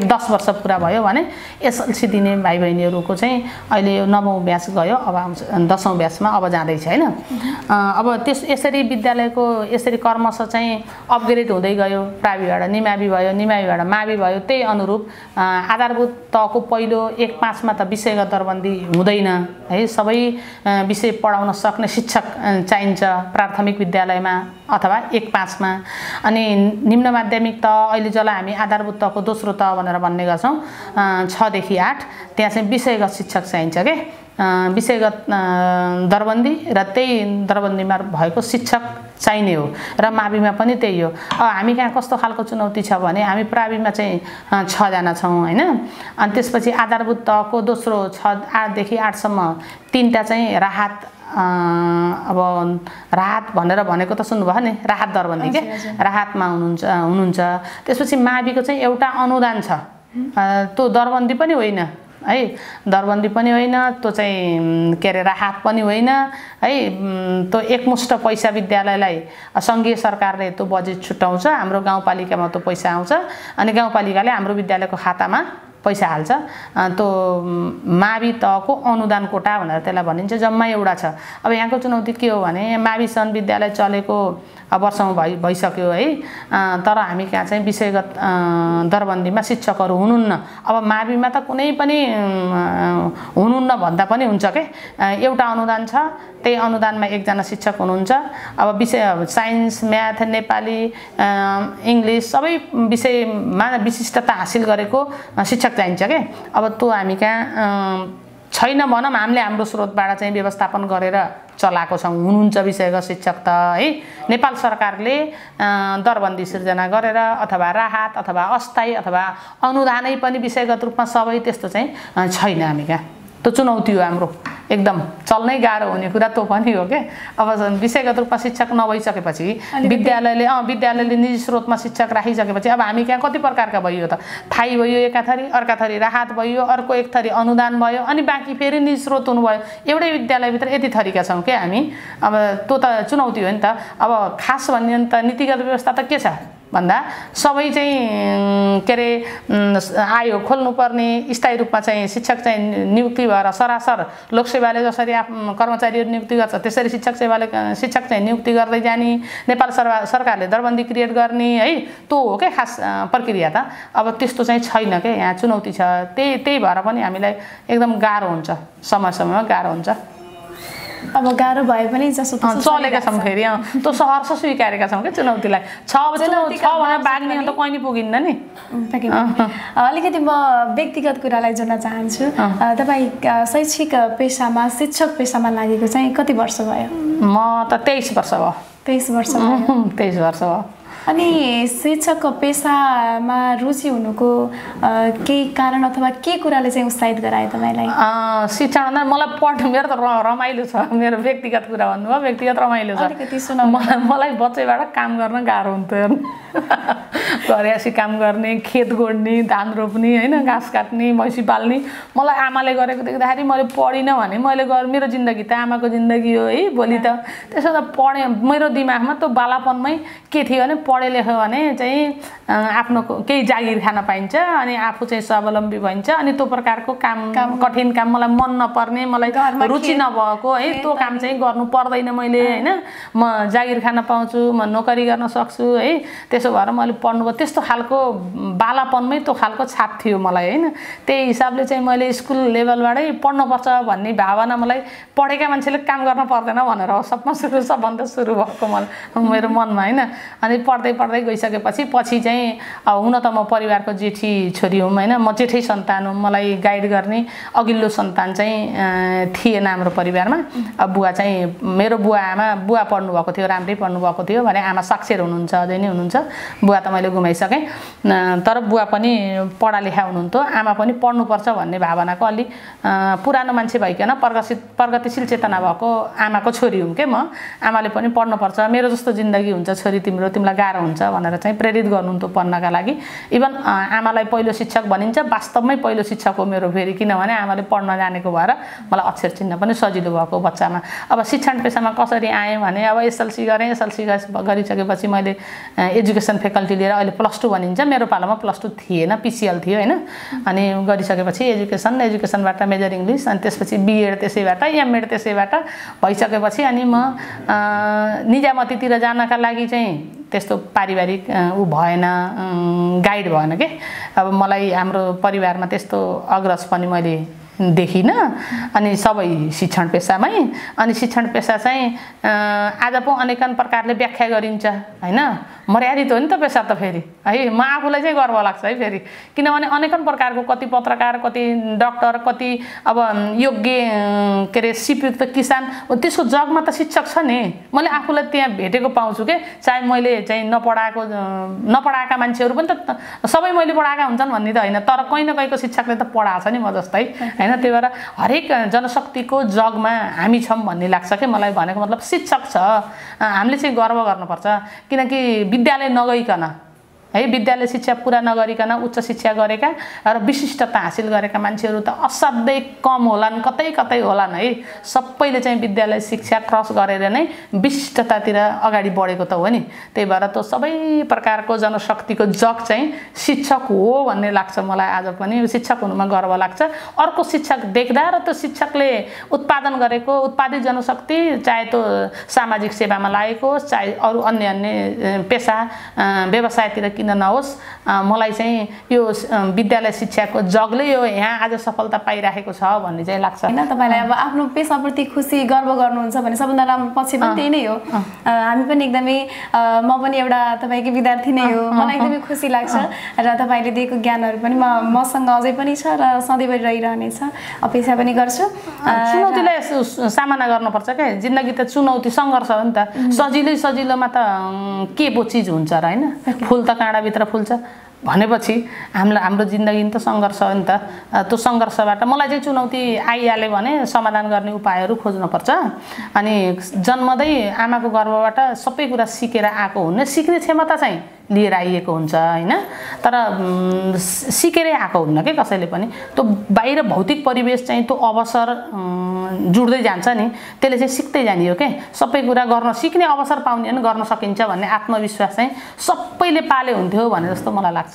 10 वर्ष पुरा भयो भने एसएलसी दिने भाइ बहिनीहरूको चाहिँ अहिले यो 9औं ब्याच गयो, अब 10औं ब्याचमा अब जाँदैछ हैन। अब यसरी विद्यालयको यसरी क्रमशः चाहिँ अपग्रेड हुँदै गयो, प्राविबाट निमावि भयो, निमाविबाट मावि भयो। त्यही अनुरूप आधारभूत तहको पहिलो 1-5 मा त विषयगत दरबन्दी हुँदैन है, सबै विषय पढाउन सक्ने शिक्षक चाहिन्छ प्राथमिक विद्यालयमा अथवा 1-5 मा। अनि निम्न माध्यमिक तह अहिले जसलाई हामी आधारभूत तहको दोस्रो तह भनेर भन्ने गर्छौँ, 6 देखि 8, त्यहाँ चाहिँ विषयगत शिक्षक चाहिन्छ के, विषयगत दरबन्दी र त्यही दरबन्दीमा भएको शिक्षक चाहिने हो। र माविमा पनि त्यही हो। अब हामी कहाँ कस्तो खालको चुनौती छ भने हामी प्राविमा चाहिँ 6 जना छौँ हैन। अनि त्यसपछि आधारभूत तहको दोस्रो 8 देखि 8 सम्म 3टा चाहिँ राहत अब राहत भनेर भनेको त सुन्नुभयो नि, राहत दरबन्दी के राहतमा हुनुहुन्छ। त्यसपछि माविको चाहिँ एउटा अनुदान छ, त्यो दरबन्दी पनि होइन है, दरबन्दी पनि होइन, त्यो चाहिँ के अरे राहत पनि होइन है। त्यो एकमुष्ट पैसा विद्यालयलाई सङ्घीय सरकारले त्यो बजेट छुट्याउँछ, हाम्रो गाउँपालिकामा त्यो पैसा आउँछ अनि गाउँपालिकाले हाम्रो विद्यालयको खातामा पैसा हाल्छ। त्यो मावि तहको अनुदान कोटा भनेर त्यसलाई भनिन्छ, जम्मा एउटा छ। अब यहाँको चुनौती के हो भने मावि सन विद्यालय चलेको वर्षौँ भइसक्यो है, तर हामी कहाँ चाहिँ विषयगत दरबन्दीमा शिक्षकहरू हुनुहुन्न। अब माविमा त कुनै पनि हुनुहुन्न भन्दा पनि हुन्छ के, एउटा अनुदान छ, त्यही अनुदानमा एकजना शिक्षक हुनुहुन्छ। अब विषय साइन्स, म्याथ, नेपाली, इङ्ग्लिस सबै विषयमा विशिष्टता हासिल गरेको शिक्षक चाहिन्छ के। अब त्यो हामी कहाँ छैन भनौँ, हामीले हाम्रो स्रोतबाट चाहिँ व्यवस्थापन गरेर चलाएको छौँ। हुनुहुन्छ विषयगत शिक्षक त है, नेपाल सरकारले दरबन्दी सिर्जना गरेर अथवा राहत अथवा अस्थायी अथवा अनुदानै पनि विषयगत रूपमा सबै त्यस्तो चाहिँ छैन हामी कहाँ। त्यो चुनौती हो हाम्रो, एकदम चल्नै गाह्रो हुने कुरा त्यो पनि हो के। अब विषयगत रूपमा शिक्षक नभइसकेपछि विद्यालयले निजी स्रोतमा शिक्षक राखिसकेपछि अब हामी कहाँ कति प्रकारका भयो त, थाई भयो एका थरी, अर्का थरी राहत भयो, अर्को एक थरी अनुदान भयो, अनि बाँकी फेरि निजी स्रोत हुनुभयो। एउटै विद्यालयभित्र यति थरीका छौँ क्या हामी। अब त्यो त चुनौती हो नि त। अब खास भन्ने त नीतिगत व्यवस्था त के छ भन्दा सबै चाहिँ के अरे आयोग खोल्नुपर्ने, स्थायी रूपमा चाहिँ शिक्षक चाहिँ नियुक्ति भएर सरासर लोकसेवाले जसरी कर्मचारीहरू नियुक्ति गर्छ त्यसरी शिक्षक चाहिँ नियुक्ति गर्दै जाने, नेपाल सरकारले दरबन्दी क्रिएट गर्ने है, त्यो हो क्या खास प्रक्रिया त। अब त्यस्तो चाहिँ छैन क्या, यहाँ चुनौती छ। त्यही भएर पनि हामीलाई एकदम गाह्रो हुन्छ, समयमा गाह्रो हुन्छ। अब गाह्रो भए पनि जसो चलेका छौँ, फेरि त्यो सहर्ष स्वीकारेका छौँ क्या चुनौतीलाई। छ भनेर बाग्ने त कहीँ पुगिन्न नि। अलिकति म व्यक्तिगत कुरालाई जोड्न चाहन्छु। तपाईँ शैक्षिक पेसामा, शिक्षक पेसामा लागेको चाहिँ कति वर्ष भयो? म त 23 वर्ष भयो। 23 वर्ष भयो। 23 वर्ष भयो। अनि शिक्षकको पेसामा रुचि हुनुको केही कारण अथवा के कुराले चाहिँ उत्साहित गरायो तपाईँलाई? शिक्षण मलाई पढ्नु मेरो त रमाइलो छ। मेरो व्यक्तिगत कुरा भन्नुभयो, व्यक्तिगत रमाइलो छ। मलाई बच्चैबाट काम गर्न गाह्रो हुन्थ्यो। घरियासी काम गर्ने, खेत गोड्ने, धान रोप्ने होइन, घाँस काट्ने, भैँसी पाल्ने मलाई आमाले गरेको देख्दाखेरि मैले पढिनँ भने मेरो जिन्दगी त आमाको जिन्दगी हो है भोलि त। त्यसो त पढेँ, मेरो दिमागमा त्यो बालापनमै के थियो भने पढे लेख्यो भने चाहिँ आफ्नो केही जागिर खान पाइन्छ अनि आफू चाहिँ स्वावलम्बी भइन्छ। अनि त्यो प्रकारको काम कठिन काम मलाई मन नपर्ने, मलाई रुचि नभएको है, त्यो काम चाहिँ गर्नु पर्दैन मैले होइन। म जागिर खान पाउँछु, म नोकरी गर्न सक्छु है। त्यसो भएर मैले पढ्नुभयो, त्यस्तो खालको बालापनमै त्यो खालको छाप थियो मलाई होइन। त्यही हिसाबले चाहिँ मैले स्कुल लेभलबाटै पढ्नुपर्छ भन्ने भावना, मलाई पढेका मान्छेले काम गर्न पर्दैन भनेर सबभन्दा सुरु भएको मेरो मनमा होइन। अनि पढ्दै गइसकेपछि पछि चाहिँ हुन त म परिवारको जेठी छोरी हुँ होइन, म जेठै सन्तान हुँ। मलाई गाइड गर्ने अघिल्लो सन्तान चाहिँ थिएन हाम्रो परिवारमा। बुवा चाहिँ मेरो बुवा पढ्नुभएको थियो, राम्रै पढ्नुभएको थियो भने आमा साक्षर हुनुहुन्छ, अझै नै हुनुहुन्छ। बुवा त मैले गुमाइसकेँ, तर बुवा पनि पढा लेखा हुनुहुन्थ्यो। आमा पनि पढ्नुपर्छ भन्ने भावनाको अलि पुरानो मान्छे भइकन प्रगतिशील चेतना भएको आमाको छोरी हुँ के म। आमाले पनि पढ्नुपर्छ, मेरो जस्तो जिन्दगी हुन्छ छोरी तिम्रो, तिमीलाई गाह्रो हुन्छ भनेर चाहिँ प्रेरित गर्नुहुन्थ्यो पढ्नका लागि। इभन आमालाई पहिलो शिक्षक भनिन्छ, वास्तवमै पहिलो शिक्षक हो मेरो फेरि, किनभने आमाले पढ्न जानेको भएर मलाई अक्षर चिन्न पनि सजिलो भएको बच्चामा। अब शिक्षण पेसामा कसरी आएँ भने अब एसएलसी गरेँ, एसएलसी गरिसकेपछि मैले एजुकेसन फ्याकल्टी लिएर, अहिले +2 भनिन्छ, मेरो पालामा +2 थिएन, पिसिएल थियो होइन। अनि गरिसकेपछि एजुकेसनबाट मेजर इङ्ग्लिस, अनि त्यसपछि बिएड त्यसैबाट, एमएड त्यसैबाट भइसकेपछि अनि म निजामतीतिर जानका लागि चाहिँ त्यस्तो पारिवारिक भएन, गाइड भएन के। अब मलाई हाम्रो परिवारमा त्यस्तो अग्रज पनि मैले देखिनँ। अनि सबै शिक्षण पेसामै, अनि शिक्षण पेसा चाहिँ आज पो अनेकन प्रकारले व्याख्या गरिन्छ होइन। मर्यादित हो नि त पेसा त फेरि है। म आफूलाई चाहिँ गर्व लाग्छ है फेरि, किनभने अनेकन प्रकारको कति पत्रकार, कति डाक्टर, कति अब योग्य के अरे सिपयुक्त किसान, त्यसको जगमा त शिक्षक छ नि। मैले आफूलाई त्यहाँ भेटेको पाउँछु के, चाहे मैले चाहिँ नपढाएका मान्छेहरू पनि त सबै मैले पढाएका हुन्छन् भन्ने त होइन, तर कहीँ न कहीँको शिक्षकले त पढाएको छ नि म जस्तै होइन। त्यही भएर हरेक जनशक्तिको जगमा हामी छौँ भन्ने लाग्छ कि मलाई। भनेको मतलब शिक्षक छ, हामीले चाहिँ गर्व गर्नुपर्छ, किनकि विद्यालय नगइकन है, विद्यालय शिक्षा पुरा नगरिकन उच्च शिक्षा गरेका र विशिष्टता हासिल गरेका मान्छेहरू त असाध्यै कम होलान्, कतै कतै होलान् है। सबैले चाहिँ विद्यालय शिक्षा क्रस गरेर नै विशिष्टतातिर अगाडि बढेको त हो नि। त्यही भएर त सबै प्रकारको जनशक्तिको जग चाहिँ शिक्षक हो भन्ने लाग्छ मलाई। आज पनि शिक्षक हुनुमा गर्व लाग्छ। अर्को शिक्षक देख्दा र त्यो शिक्षकले उत्पादन गरेको उत्पादित जनशक्ति, चाहे त्यो सामाजिक सेवामा लागेको होस्, चाहे अरू अन्य पेसा व्यवसायतिर किन नहोस्, मलाई चाहिँ यो विद्यालय शिक्षाको जगले यो यहाँ आज सफलता पाइराखेको छ भन्ने चाहिँ लाग्छ हैन। तपाईलाई अब आफ्नो पेसाप्रति खुसी गर्व गर्नुहुन्छ भने सबभन्दा राम्रो पक्ष पनि त्यही नै हो। हामी पनि एकदमै म पनि एउटा तपाईकै विद्यार्थी नै हो, मलाई एकदमै खुसी लाग्छ र तपाईले दिएको ज्ञानहरू पनि मसँग अझै पनि छ र सधैँभरि रहिरहनेछ। अपेक्षा पनि गर्छु। चुनौतीलाई सामना गर्नुपर्छ क्या, जिन्दगी त चुनौती सङ्घर्ष हो नि त। सजिलोमा त के पो चिज हुन्छ र होइन, फुल त काँडाभित्र फुल्छ भनेपछि हाम्रो जिन्दगी त सङ्घर्ष हो नि त। त्यो सङ्घर्षबाट मलाई चाहिँ चुनौती आइहाल्यो भने समाधान गर्ने उपायहरू खोज्नुपर्छ। अनि जन्मदै आमाको गर्भबाट सबै कुरा सिकेर आएको हुन्न, सिक्ने क्षमता चाहिँ लिएर आइएको हुन्छ होइन, तर सिकेरै आएको हुन्न के कसैले पनि। त्यो बाहिर भौतिक परिवेश चाहिँ त्यो अवसर जुड्दै जान्छ नि, त्यसले चाहिँ सिक्दै जाने हो क्या। सबै कुरा गर्न सिक्ने अवसर पाउने अनि गर्न सकिन्छ भन्ने आत्मविश्वास चाहिँ सबैले पाले हुन्थ्यो भने जस्तो मलाई लाग्छ।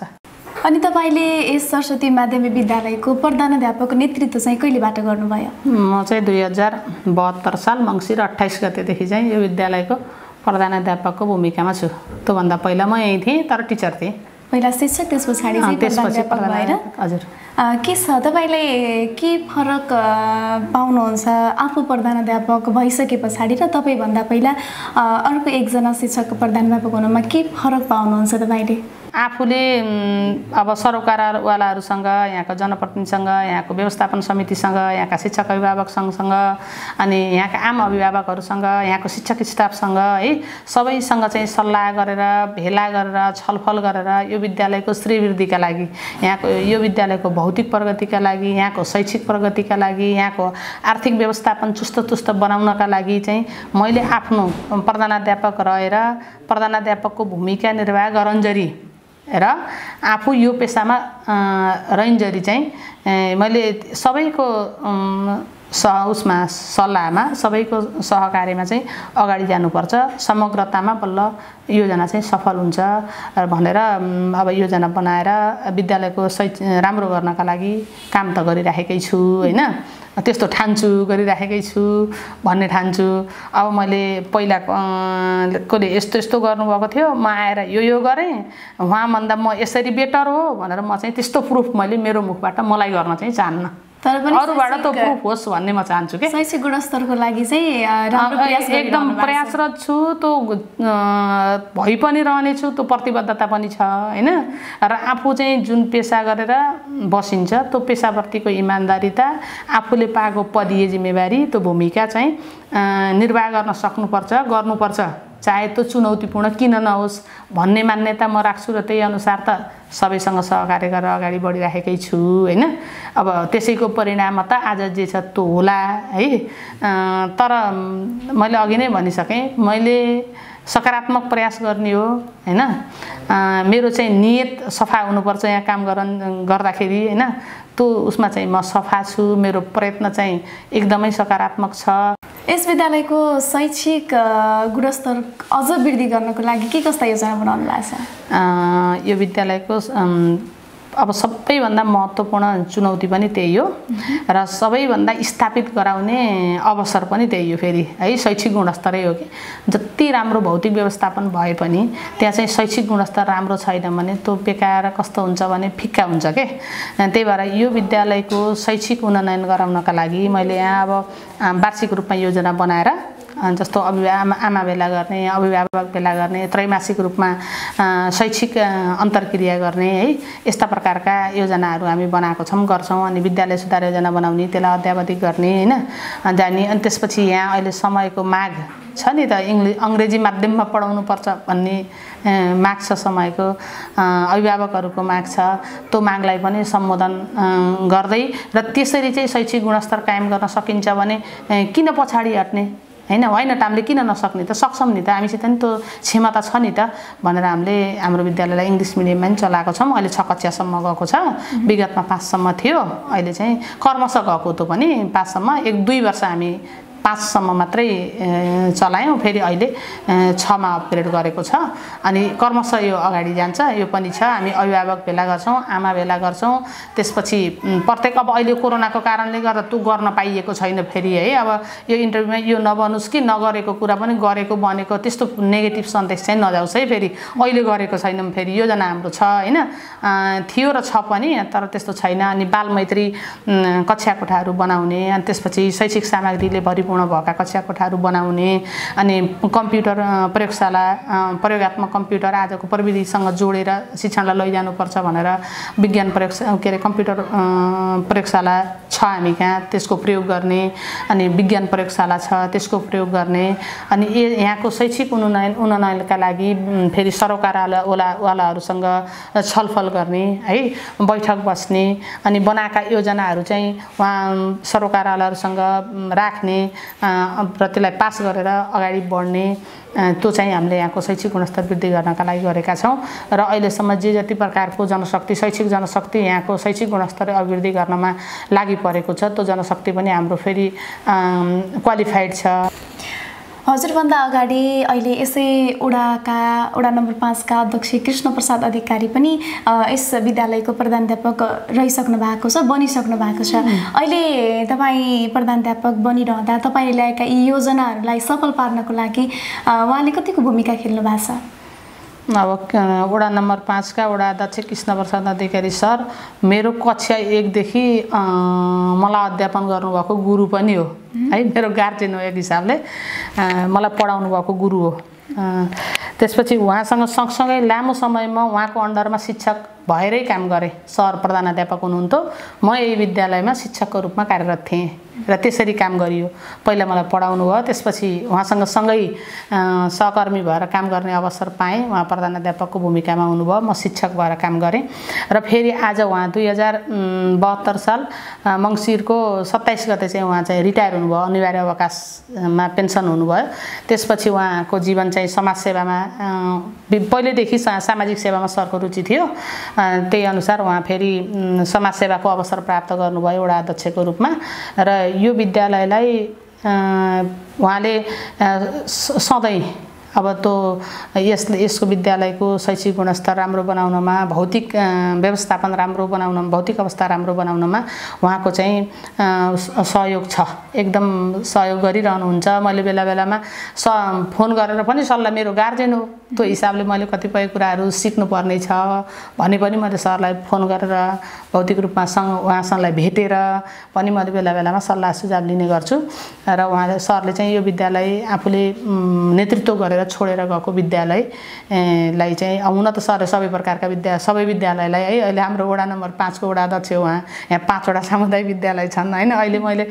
अनि तपाईले यस सरस्वती माध्यमिक विद्यालयको प्रधानाध्यापकको नेतृत्व चाहिँ कहिलेबाट गर्नुभयो? म चाहिँ 2072 साल मङ्सिर 28 गतेदेखि चाहिँ यो विद्यालयको प्रधानाध्यापकको भूमिकामा छु। त्योभन्दा पहिला म यहीँ थिएँ, तर टिचर थिएँ। पहिला शिक्षक, त्यस पछाडि चाहिँ प्रधानाध्यापक भएर। हजुर। के छ तपाईले के फरक पाउनुहुन्छ आफू प्रधानाध्यापक भइसके पछाडि र तपाईँभन्दा पहिला अर्को एकजना शिक्षक प्रधानाध्यापक हुनुमा के फरक पाउनुहुन्छ तपाईले? आफूले अब सरकारवालाहरूसँग, यहाँको जनप्रतिनिधिसँग, यहाँको व्यवस्थापन समितिसँग, यहाँका शिक्षक अभिभावक सङ्घसँग, अनि यहाँका आम अभिभावकहरूसँग, यहाँको शिक्षक स्टाफसँग है, सबैसँग चाहिँ सल्लाह गरेर, भेला गरेर, छलफल गरेर यो विद्यालयको श्रीवृद्धिका लागि, यहाँको यो विद्यालयको भौतिक प्रगतिका लागि, यहाँको शैक्षिक प्रगतिका लागि, यहाँको आर्थिक व्यवस्थापन चुस्त बनाउनका लागि चाहिँ मैले आफ्नो प्रधानाध्यापक रहेर प्रधानाध्यापकको भूमिका निर्वाह गरन्जरी र आफू यो पेसामा रहिन्जरी चाहिँ मैले सबैको उसमा सल्लाहमा, सबैको सहकार्यमा चाहिँ अगाडि जानुपर्छ। समग्रतामा बल्ल योजना चाहिँ सफल हुन्छ भनेर अब योजना बनाएर विद्यालयको राम्रो गर्नका लागि काम त गरिराखेकै छु होइन, त्यस्तो ठान्छु, गरिराखेकै छु भन्ने ठान्छु। अब मैले पहिला कसले यस्तो गर्नुभएको थियो, म आएर यो गरेँ, उहाँभन्दा म यसरी बेटर हो भनेर म चाहिँ त्यस्तो प्रुफ मैले मेरो मुखबाट मलाई गर्न चाहिँ चाहन्न, तर पनि अरूबाट त प्रुफ होस् भन्ने म चाहन्छु के। शैक्षिक गुणस्तरको लागि चाहिँ राम्रो प्रयास एकदम प्रयासरत छु, त्यो भइ पनि रहनेछु, त्यो प्रतिबद्धता पनि छ होइन। र आफू चाहिँ जुन पेसा गरेर बसिन्छ त्यो पेसाप्रतिको इमान्दारिता, आफूले पाएको पदीय जिम्मेवारी, त्यो भूमिका चाहिँ निर्वाह गर्न गर्नुपर्छ, चाहे त्यो चुनौतीपूर्ण किन नहोस् भन्ने मान्यता म राख्छु र त्यही अनुसार त सबैसँग सहकार्य गरेर अगाडि बढिराखेकै छु होइन। अब त्यसैको परिणाम त आज जे छ त्यो होला है। तर मैले अघि नै भनिसकेँ, मैले सकारात्मक प्रयास गर्ने हो होइन। मेरो चाहिँ नियत सफा हुनुपर्छ यहाँ काम गर्दाखेरि होइन, त्यो उसमा चाहिँ म सफा छु, मेरो प्रयत्न चाहिँ एकदमै सकारात्मक छ। यस विद्यालयको शैक्षिक गुणस्तर अझ वृद्धि गर्नको लागि के कस्ता योजना बनाउनु भएको छ? यो विद्यालयको अब सबैभन्दा महत्त्वपूर्ण चुनौती पनि त्यही हो र सबैभन्दा स्थापित गराउने अवसर पनि त्यही हो फेरि है। शैक्षिक गुणस्तरै हो कि जति राम्रो भौतिक व्यवस्थापन भए पनि त्यहाँ चाहिँ शैक्षिक गुणस्तर राम्रो छैन भने त्यो बेकार कस्तो हुन्छ भने फिक्का हुन्छ के। त्यही भएर यो विद्यालयको शैक्षिक उन्नयन गराउनका लागि मैले यहाँ अब वार्षिक रूपमा योजना बनाएर जस्तो आमा भेला गर्ने, अभिभावक भेला गर्ने, त्रैमासिक रूपमा शैक्षिक अन्तर्क्रिया गर्ने है, यस्ता प्रकारका योजनाहरू हामी बनाएको छौँ, गर्छौँ। अनि विद्यालय सुधार योजना बनाउने, त्यसलाई अद्यावधिक गर्ने हैन जाने। अनि त्यसपछि यहाँ अहिले समयको माग छ नि त, अङ्ग्रेजी माध्यममा पढाउनु पर्छ भन्ने माग छ, समयको अभिभावकहरूको माग छ। त्यो मागलाई पनि सम्बोधन गर्दै र त्यसरी चाहिँ शैक्षिक गुणस्तर कायम गर्न सकिन्छ भने किन पछाडि हट्ने हैन, होइन त हामीले किन नसक्ने त, सक्छौँ नि त, हामीसित नि त्यो क्षमता छ नि त भनेर हामीले हाम्रो विद्यालयलाई इङ्ग्लिस मिडियममा पनि चलाएको छौँ। अहिले 6 कक्षासम्म गएको छ, विगतमा 5 सम्म थियो, अहिले चाहिँ क्रमशः गएको त्यो पनि 5 सम्म, 1-2 वर्ष हामी 5 सम्म मात्रै चलायौँ, फेरि अहिले 6 मा अपग्रेड गरेको छ। अनि क्रमशः यो अगाडि जान्छ। यो पनि छ, हामी अभिभावक भेला गर्छौँ, आमा भेला गर्छौँ। त्यसपछि प्रत्येक अब अहिले कोरोनाको कारणले गर्दा त्यो गर्न पाइएको छैन फेरि है, अब यो इन्टरभ्यूमा यो नबनोस् कि नगरेको कुरा पनि गरेको बनेको त्यस्तो नेगेटिभ सन्देश चाहिँ नजाओस् है, फेरि अहिले गरेको छैनौँ फेरि योजना हाम्रो छ हैन, थियो र छ पनि, तर त्यस्तो छैन। अनि बाल मैत्री कक्षा कोठाहरू बनाउने, अनि त्यसपछि शैक्षिक सामग्रीले भरिपूर्ण भएका कक्षा कोठाहरू बनाउने, अनि कम्प्युटर प्रयोगशाला, प्रयोगात्मक कम्प्युटर आजको प्रविधिसँग जोडेर शिक्षणलाई लैजानुपर्छ भनेर विज्ञान कम्प्युटर प्रयोगशाला छ हामी कहाँ, त्यसको प्रयोग गर्ने। अनि विज्ञान प्रयोगशाला छ, त्यसको प्रयोग गर्ने। अनि यहाँको शैक्षिक उन्नयनका लागि फेरि सरकारवालाहरूसँग छलफल गर्ने है, बैठक बस्ने, अनि बनाएका योजनाहरू चाहिँ उहाँ सरकारवालाहरूसँग राख्ने र त्यसलाई पास गरेर अगाडि बढ्ने, त्यो चाहिँ हामीले यहाँको शैक्षिक गुणस्तर वृद्धि गर्नका लागि गरेका छौँ। र अहिलेसम्म जे जति प्रकारको जनशक्ति, शैक्षिक जनशक्ति यहाँको शैक्षिक गुणस्तर अभिवृद्धि गर्नमा लागि परेको छ, त्यो जनशक्ति पनि हाम्रो फेरि क्वालिफाइड छ। हजुरभन्दा अगाडि अहिले यसै वडा नम्बर 5 का अध्यक्ष कृष्ण प्रसाद अधिकारी पनि यस विद्यालयको प्रधानाध्यापक रहिसक्नु भएको छ, बनिसक्नु भएको छ। अहिले तपाईँ प्रधानाध्यापक बनिरहँदा तपाईँले ल्याएका यी योजनाहरूलाई सफल पार्नको लागि उहाँले कतिको भूमिका खेल्नु भएको छ? अब वडा नम्बर 5 का वडा अध्यक्ष कृष्ण प्रसाद अधिकारी सर मेरो कक्षा 1 देखि मलाई अध्यापन गर्नुभएको गुरु पनि हो है, मेरो गार्जियन हो, एक हिसाबले मलाई पढाउनु भएको गुरु हो। त्यसपछि उहाँसँग सँगसँगै लामो समयमा उहाँको अन्डरमा शिक्षक भएरै काम गरेँ। सर प्रधानाध्यापक हुनुहुन्थ्यो, म यही विद्यालयमा शिक्षकको रूपमा कार्यरत थिएँ र त्यसरी काम गरियो। पहिला मलाई पढाउनु भयो, त्यसपछि उहाँसँग सँगै सहकर्मी भएर काम गर्ने अवसर पाएँ। उहाँ प्रधानाध्यापकको भूमिकामा हुनुभयो, म शिक्षक भएर काम गरेँ। र फेरि आज उहाँ 2072 साल मङ्सिरको 27 गते चाहिँ उहाँ चाहिँ रिटायर हुनुभयो, अनिवार्य अवकाशमा पेन्सन हुनुभयो। त्यसपछि उहाँको जीवन चाहिँ समाजसेवामा, पहिलेदेखि सामाजिक सेवामा सरको रुचि थियो, त्यही अनुसार उहाँ फेरि समाजसेवाको अवसर प्राप्त गर्नुभयो वडा अध्यक्षको रूपमा। र यो विद्यालयलाई उहाँले सधैँ अब त्यो यसको विद्यालयको शैक्षिक गुणस्तर राम्रो बनाउनमा, भौतिक व्यवस्थापन राम्रो बनाउनमा, भौतिक अवस्था राम्रो बनाउनमा उहाँको चाहिँ सहयोग छ, एकदम सहयोग गरिरहनुहुन्छ। मैले बेला बेलामा फोन गरेर पनि सल्लाह, मेरो गार्जियन हो त्यो हिसाबले मैले कतिपय कुराहरू सिक्नुपर्ने छ भने पनि मैले सरलाई फोन गरेर भौतिक रूपमा उहाँसँगलाई भेटेर पनि मैले बेला बेलामा सल्लाह सुझाव लिने गर्छु। र उहाँले सरले चाहिँ यो विद्यालय आफूले नेतृत्व गरेर छोडेर गएको विद्यालयलाई चाहिँ, हुन त सरले सबै विद्यालयलाई है, अहिले हाम्रो वडा नम्बर 5 को वडा अध्यक्ष उहाँ, यहाँ 5 वटा सामुदायिक विद्यालय छन् हैन। अहिले मैले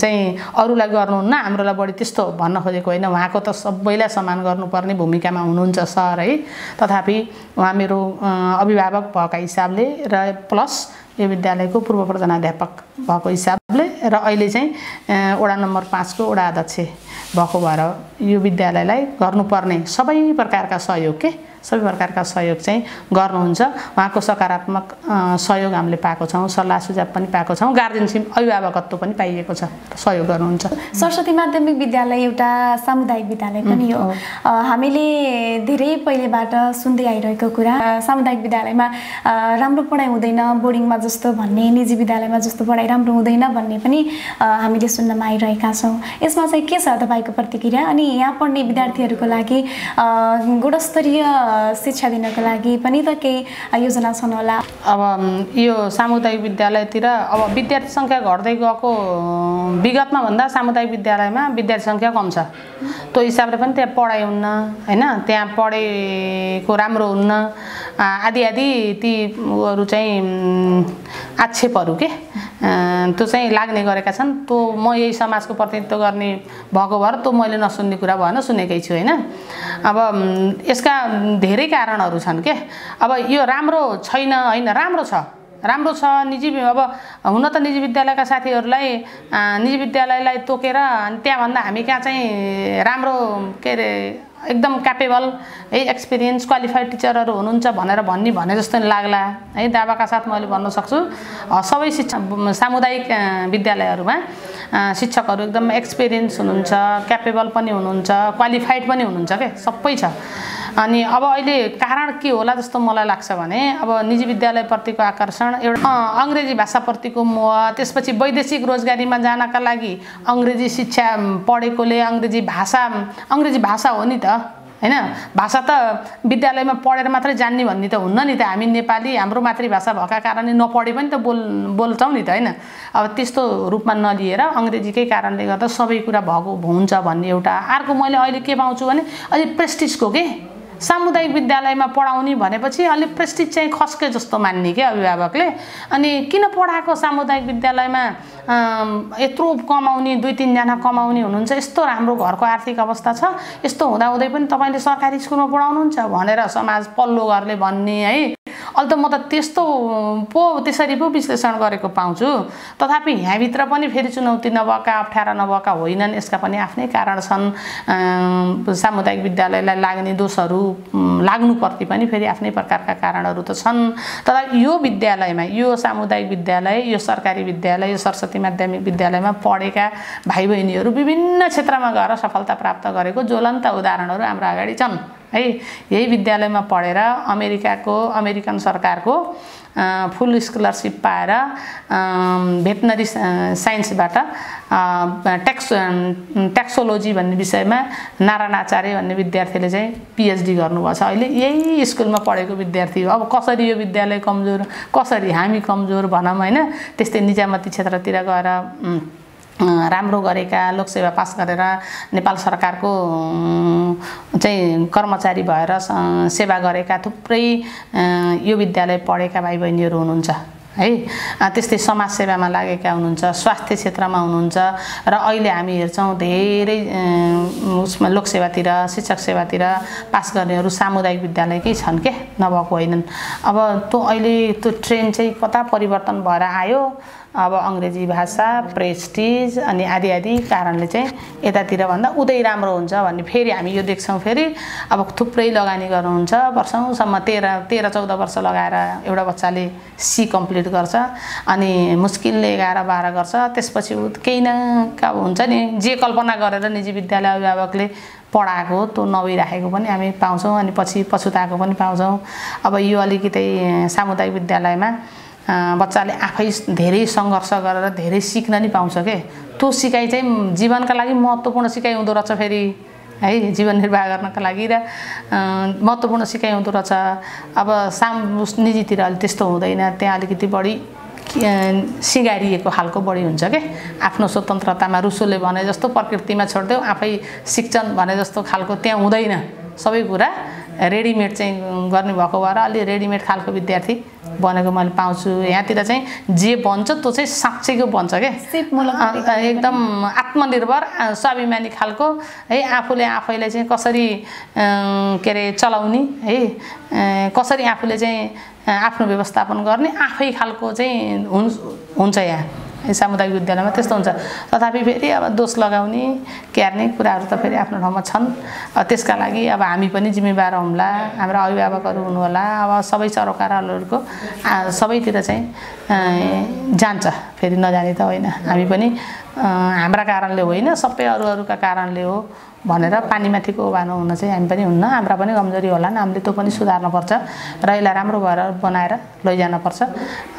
चाहिँ अरूलाई गर्नुहुन्न, हाम्रोलाई बढी त्यस्तो भन्न खोजेको होइन, उहाँको त सबैलाई समान गर्नुपर्ने भूमिकामा हुनुहुन्छ सर है। तथापि उहाँ मेरो अभिभावक भएको हिसाबले र प्लस यो विद्यालयको पूर्व प्रधानाध्यापक भएको हिसाबले र अहिले चाहिँ वडा नम्बर 5 को वडा अध्यक्ष भएको भएर यो विद्यालयलाई गर्नुपर्ने सबै प्रकारका सहयोग चाहिँ गर्नुहुन्छ। उहाँको सकारात्मक सहयोग हामीले पाएको छौँ, सल्लाह सुझाव पनि पाएको छौँ, गार्जियनसिप अभिभावकत्व पनि पाइएको छ, सहयोग गर्नुहुन्छ। सरस्वती माध्यमिक विद्यालय एउटा सामुदायिक विद्यालय पनि हो। हामीले धेरै पहिलेबाट सुन्दै आइरहेको कुरा, सामुदायिक विद्यालयमा राम्रो पढाइ हुँदैन, बोर्डिङमा जस्तो भन्ने, निजी विद्यालयमा जस्तो पढाइ राम्रो हुँदैन भन्ने पनि हामीले सुन्नमा आइरहेका छौँ। यसमा चाहिँ के छ तपाईँको प्रतिक्रिया? अनि यहाँ पढ्ने विद्यार्थीहरूको लागि गुणस्तरीय शिक्षा दिनको लागि पनि त केही योजना छन् होला। अब यो सामुदायिक विद्यालयतिर अब विद्यार्थी सङ्ख्या घट्दै गएको विगतमा भन्दा सामुदायिक विद्यालयमा विद्यार्थी सङ्ख्या कम छ। त्यो हिसाबले पनि त्यहाँ पढाइ हुन्न हैन, त्यहाँ पढेको राम्रो हुन्न आदि आदि तीहरू चाहिँ आक्षेपहरू के त्यो चाहिँ लाग्ने गरेका छन्। त्यो म यही समाजको प्रतिनिधित्व गर्ने भएको भएर त्यो मैले नसुन्ने कुरा भएन, सुनेकै छु हैन। अब यसका धेरै कारणहरू छन् के। अब यो राम्रो छैन हैन, राम्रो छ निजी। अब हुन त निजी विद्यालयका साथीहरूलाई निजी विद्यालयलाई तोकेर त्यहाँभन्दा हामी कहाँ चाहिँ राम्रो के अरे एकदम क्यापेबल है एक्सपिरियन्स क्वालिफाइड टिचरहरू हुनुहुन्छ भनेर भने जस्तो नि लाग्ला है। दावाका साथ मैले भन्न सक्छु सबै सामुदायिक विद्यालयहरूमा शिक्षकहरू एकदम एक्सपिरियन्स हुनुहुन्छ, क्यापेबल पनि हुनुहुन्छ, क्वालिफाइड पनि हुनुहुन्छ के, सबै छ। अनि अब अहिले कारण के होला जस्तो मलाई लाग्छ भने अब निजी विद्यालयप्रतिको आकर्षण, एउटा अङ्ग्रेजी भाषाप्रतिको मोह, त्यसपछि वैदेशिक रोजगारीमा जानका लागि अङ्ग्रेजी शिक्षा पढेकोले अङ्ग्रेजी भाषा हो नि त हैन। भाषा त विद्यालयमा पढेर मात्रै जान्ने भन्ने त हुन्न नि त। हामी नेपाली हाम्रो मातृभाषा भएका कारणले नपढे पनि त बोल्छौँ नि त हैन। अब त्यस्तो रूपमा नलिएर अङ्ग्रेजीकै कारणले गर्दा सबै कुरा भएको हुन्छ भन्ने एउटा। अर्को मैले अहिले के पाउँछु भने अलि प्रेस्टिजको के सामुदायिक विद्यालयमा पढाउने भनेपछि अलि प्रेस्टिज चाहिँ खस्के जस्तो मान्ने के अभिभावकले। अनि किन पढाएको सामुदायिक विद्यालयमा यत्रो कमाउने 2-3 जना कमाउने हुनुहुन्छ, यस्तो राम्रो घरको आर्थिक अवस्था छ, यस्तो हुँदाहुँदै पनि तपाईँले सरकारी स्कुलमा पढाउनुहुन्छ भनेर समाज पल्लो घरले भन्ने है। अहिले त म त त्यस्तो त्यसरी पो विश्लेषण गरेको पाउँछु। तथापि यहाँभित्र पनि फेरि चुनौती नभएका अप्ठ्यारा नभएका होइनन्, यसका पनि आफ्नै कारण छन्। सामुदायिक विद्यालयलाई लाग्ने दोषहरू लाग्नुपर्ने पनि फेरि आफ्नै प्रकारका कारणहरू त छन्। तर यो विद्यालयमा, यो सामुदायिक विद्यालय, यो सरकारी विद्यालय, यो सरस्वती माध्यमिक विद्यालयमा पढेका भाइ बहिनीहरू विभिन्न क्षेत्रमा गएर सफलता प्राप्त गरेको ज्वलन्त उदाहरणहरू हाम्रो अगाडि छन् है। यही विद्यालयमा पढेर अमेरिकन सरकारको फुल स्कलरसिप पाएर भेटनरी साइन्सबाट ट्याक्सोलोजी भन्ने विषयमा नारायण आचार्य भन्ने विद्यार्थीले चाहिँ पिएचडी गर्नुभएको छ। अहिले यही स्कुलमा पढेको विद्यार्थी हो। अब कसरी यो विद्यालय कमजोर, कसरी हामी कमजोर भनौँ हैन। त्यस्तै निजामती क्षेत्रतिर गएर राम्रो गरेका, लोकसेवा पास गरेर नेपाल सरकारको चाहिँ कर्मचारी भएर सेवा गरेका थुप्रै यो विद्यालय पढेका भाइ बहिनीहरू हुनुहुन्छ है। त्यस्तै समाजसेवामा लागेका हुनुहुन्छ, स्वास्थ्य क्षेत्रमा हुनुहुन्छ र अहिले हामी हेर्छौँ धेरै उसमा लोकसेवातिर, शिक्षक सेवातिर पास गर्नेहरू सामुदायिक विद्यालयकै छन् के, नभएको होइनन्। अब त्यो अहिले त्यो ट्रेन्ड चाहिँ कता परिवर्तन भएर आयो। अब अङ्ग्रेजी भाषा, प्रेस्टिज अनि आदि आदि कारणले चाहिँ यतातिर भन्दा उतै राम्रो हुन्छ भन्ने फेरि हामी यो देख्छौँ। फेरि अब थुप्रै लगानी गर्नुहुन्छ, वर्षौँसम्म 13-14 वर्ष लगाएर एउटा बच्चाले सी कम्प्लिट गर्छ अनि मुस्किलले 11-12 गर्छ। त्यसपछि केही न हुन्छ नि, जे कल्पना गरेर निजी विद्यालय अभिभावकले पढाएको त्यो नभइराखेको पनि हामी पाउँछौँ अनि पछि पछुताएको पनि पाउँछौँ। अब यो अलिकति सामुदायिक विद्यालयमा बच्चाले आफै धेरै सङ्घर्ष गरेर धेरै सिक्न नि पाउँछ के। त्यो सिकाइ चाहिँ जीवनका लागि महत्त्वपूर्ण सिकाइ हुँदो रहेछ फेरि है, जीवन निर्वाह गर्नका लागि र महत्त्वपूर्ण सिकाइ हुँदो रहेछ। अब निजीतिर अलि त्यस्तो हुँदैन, त्यहाँ अलिकति बढी सिँगारिएको खालको बढी हुन्छ के। आफ्नो स्वतन्त्रतामा रुसोले भने जस्तो प्रकृतिमा छोड्देऊ आफै सिक्छन् भने जस्तो खालको त्यहाँ हुँदैन। सबै कुरा रेडिमेड चाहिँ गर्ने भएको भएर अलि रेडिमेड खालको विद्यार्थी बनेको मैले पाउँछु। यहाँतिर चाहिँ जे बन्छ त्यो चाहिँ साँच्चैको बन्छ के, एकदम आत्मनिर्भर स्वाभिमानी खालको है। आफूले आफैलाई चाहिँ कसरी के अरे चलाउने है, कसरी आफूले चाहिँ आफ्नो व्यवस्थापन गर्ने आफै खालको चाहिँ हुन्छ यहाँ सामुदायिक विद्यालयमा त्यस्तो हुन्छ। तथापि फेरि अब दोष लगाउने क्यार्ने कुराहरू त फेरि आफ्नो ठाउँमा छन्। त्यसका लागि अब हामी पनि जिम्मेवार हौँला, हाम्रा अभिभावकहरू हुनु होला। अब सबै सरोकारहरूको सबैतिर चाहिँ जान्छ, फेरि नजाने त होइन। हामी पनि हाम्रा कारणले होइन, सबै अरूका कारणले हो भनेर पानीमाथिको ओभानो हुन चाहिँ हामी पनि हुन्न। हाम्रा पनि कमजोरी होला, हामीले त्यो पनि सुधार्नुपर्छ र यसलाई राम्रो भएर बनाएर लैजानुपर्छ।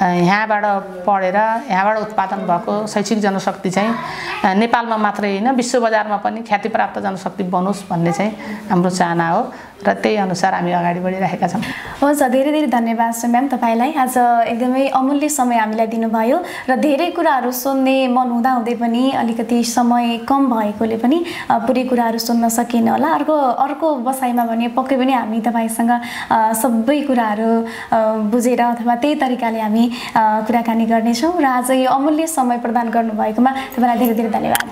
यहाँबाट पढेर यहाँबाट उत्पादन भएको शैक्षिक जनशक्ति चाहिँ नेपालमा मात्रै होइन विश्व बजारमा पनि ख्याति प्राप्त जनशक्ति बनोस् भन्ने चाहिँ हाम्रो चाहना हो। र त्यही अनुसार हामी अगाडि बढिरहेका छौँ। हुन्छ, धेरै धेरै धन्यवाद छ म्याम तपाईँलाई। आज एकदमै अमूल्य समय हामीलाई दिनुभयो र धेरै कुराहरू सुन्ने मन हुँदाहुँदै पनि अलिकति समय कम भएकोले पनि पुरै कुराहरू सुन्न सकिएन होला। अर्को बसाइमा भने पक्कै पनि हामी तपाईँसँग सबै कुराहरू बुझेर अथवा त्यही तरिकाले हामी कुराकानी गर्नेछौँ र आज यो अमूल्य समय प्रदान गर्नुभएकोमा तपाईँलाई धेरै धेरै धन्यवाद।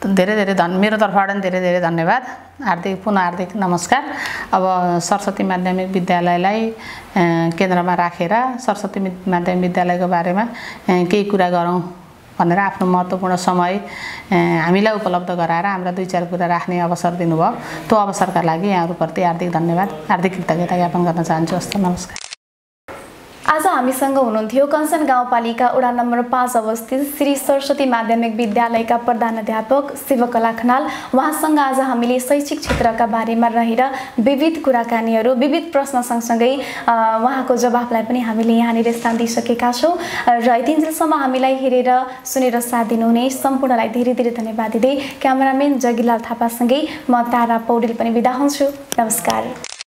मेरो तर्फबाट पनि धेरै धेरै धन्यवाद। पुनः हार्दिक नमस्कार। अब सरस्वती माध्यमिक विद्यालयलाई केन्द्रमा राखेर सरस्वती माध्यमिक विद्यालयको बारेमा केही कुरा गरौँ भनेर आफ्नो महत्त्वपूर्ण समय हामीलाई उपलब्ध गराएर हाम्रा 2-4 कुरा राख्ने अवसर दिनुभयो। त्यो अवसरका लागि यहाँहरूप्रति हार्दिक धन्यवाद, हार्दिक कृतज्ञता ज्ञापन गर्न चाहन्छु। हस्त, नमस्कार। आज हामीसँग हुनुहुन्थ्यो कञ्चन गाउँपालिका वडा नम्बर 5 अवस्थित श्री सरस्वती माध्यमिक विद्यालयका प्रधानाध्यापक शिवकला खनाल। उहाँसँग आज हामीले शैक्षिक क्षेत्रका बारेमा रहेर विविध कुराकानीहरू, विविध प्रश्न सँगसँगै उहाँको जवाफलाई पनि हामीले यहाँनिर स्थान दिइसकेका छौँ र यतिन्जेलसम्म हामीलाई हेरेर सुनेर साथ दिनुहुने सम्पूर्णलाई धेरै धेरै धन्यवाद दिँदै क्यामेराम्यान जगिलाल थापासँगै म तारा पौडेल पनि बिदा हुन्छु। नमस्कार।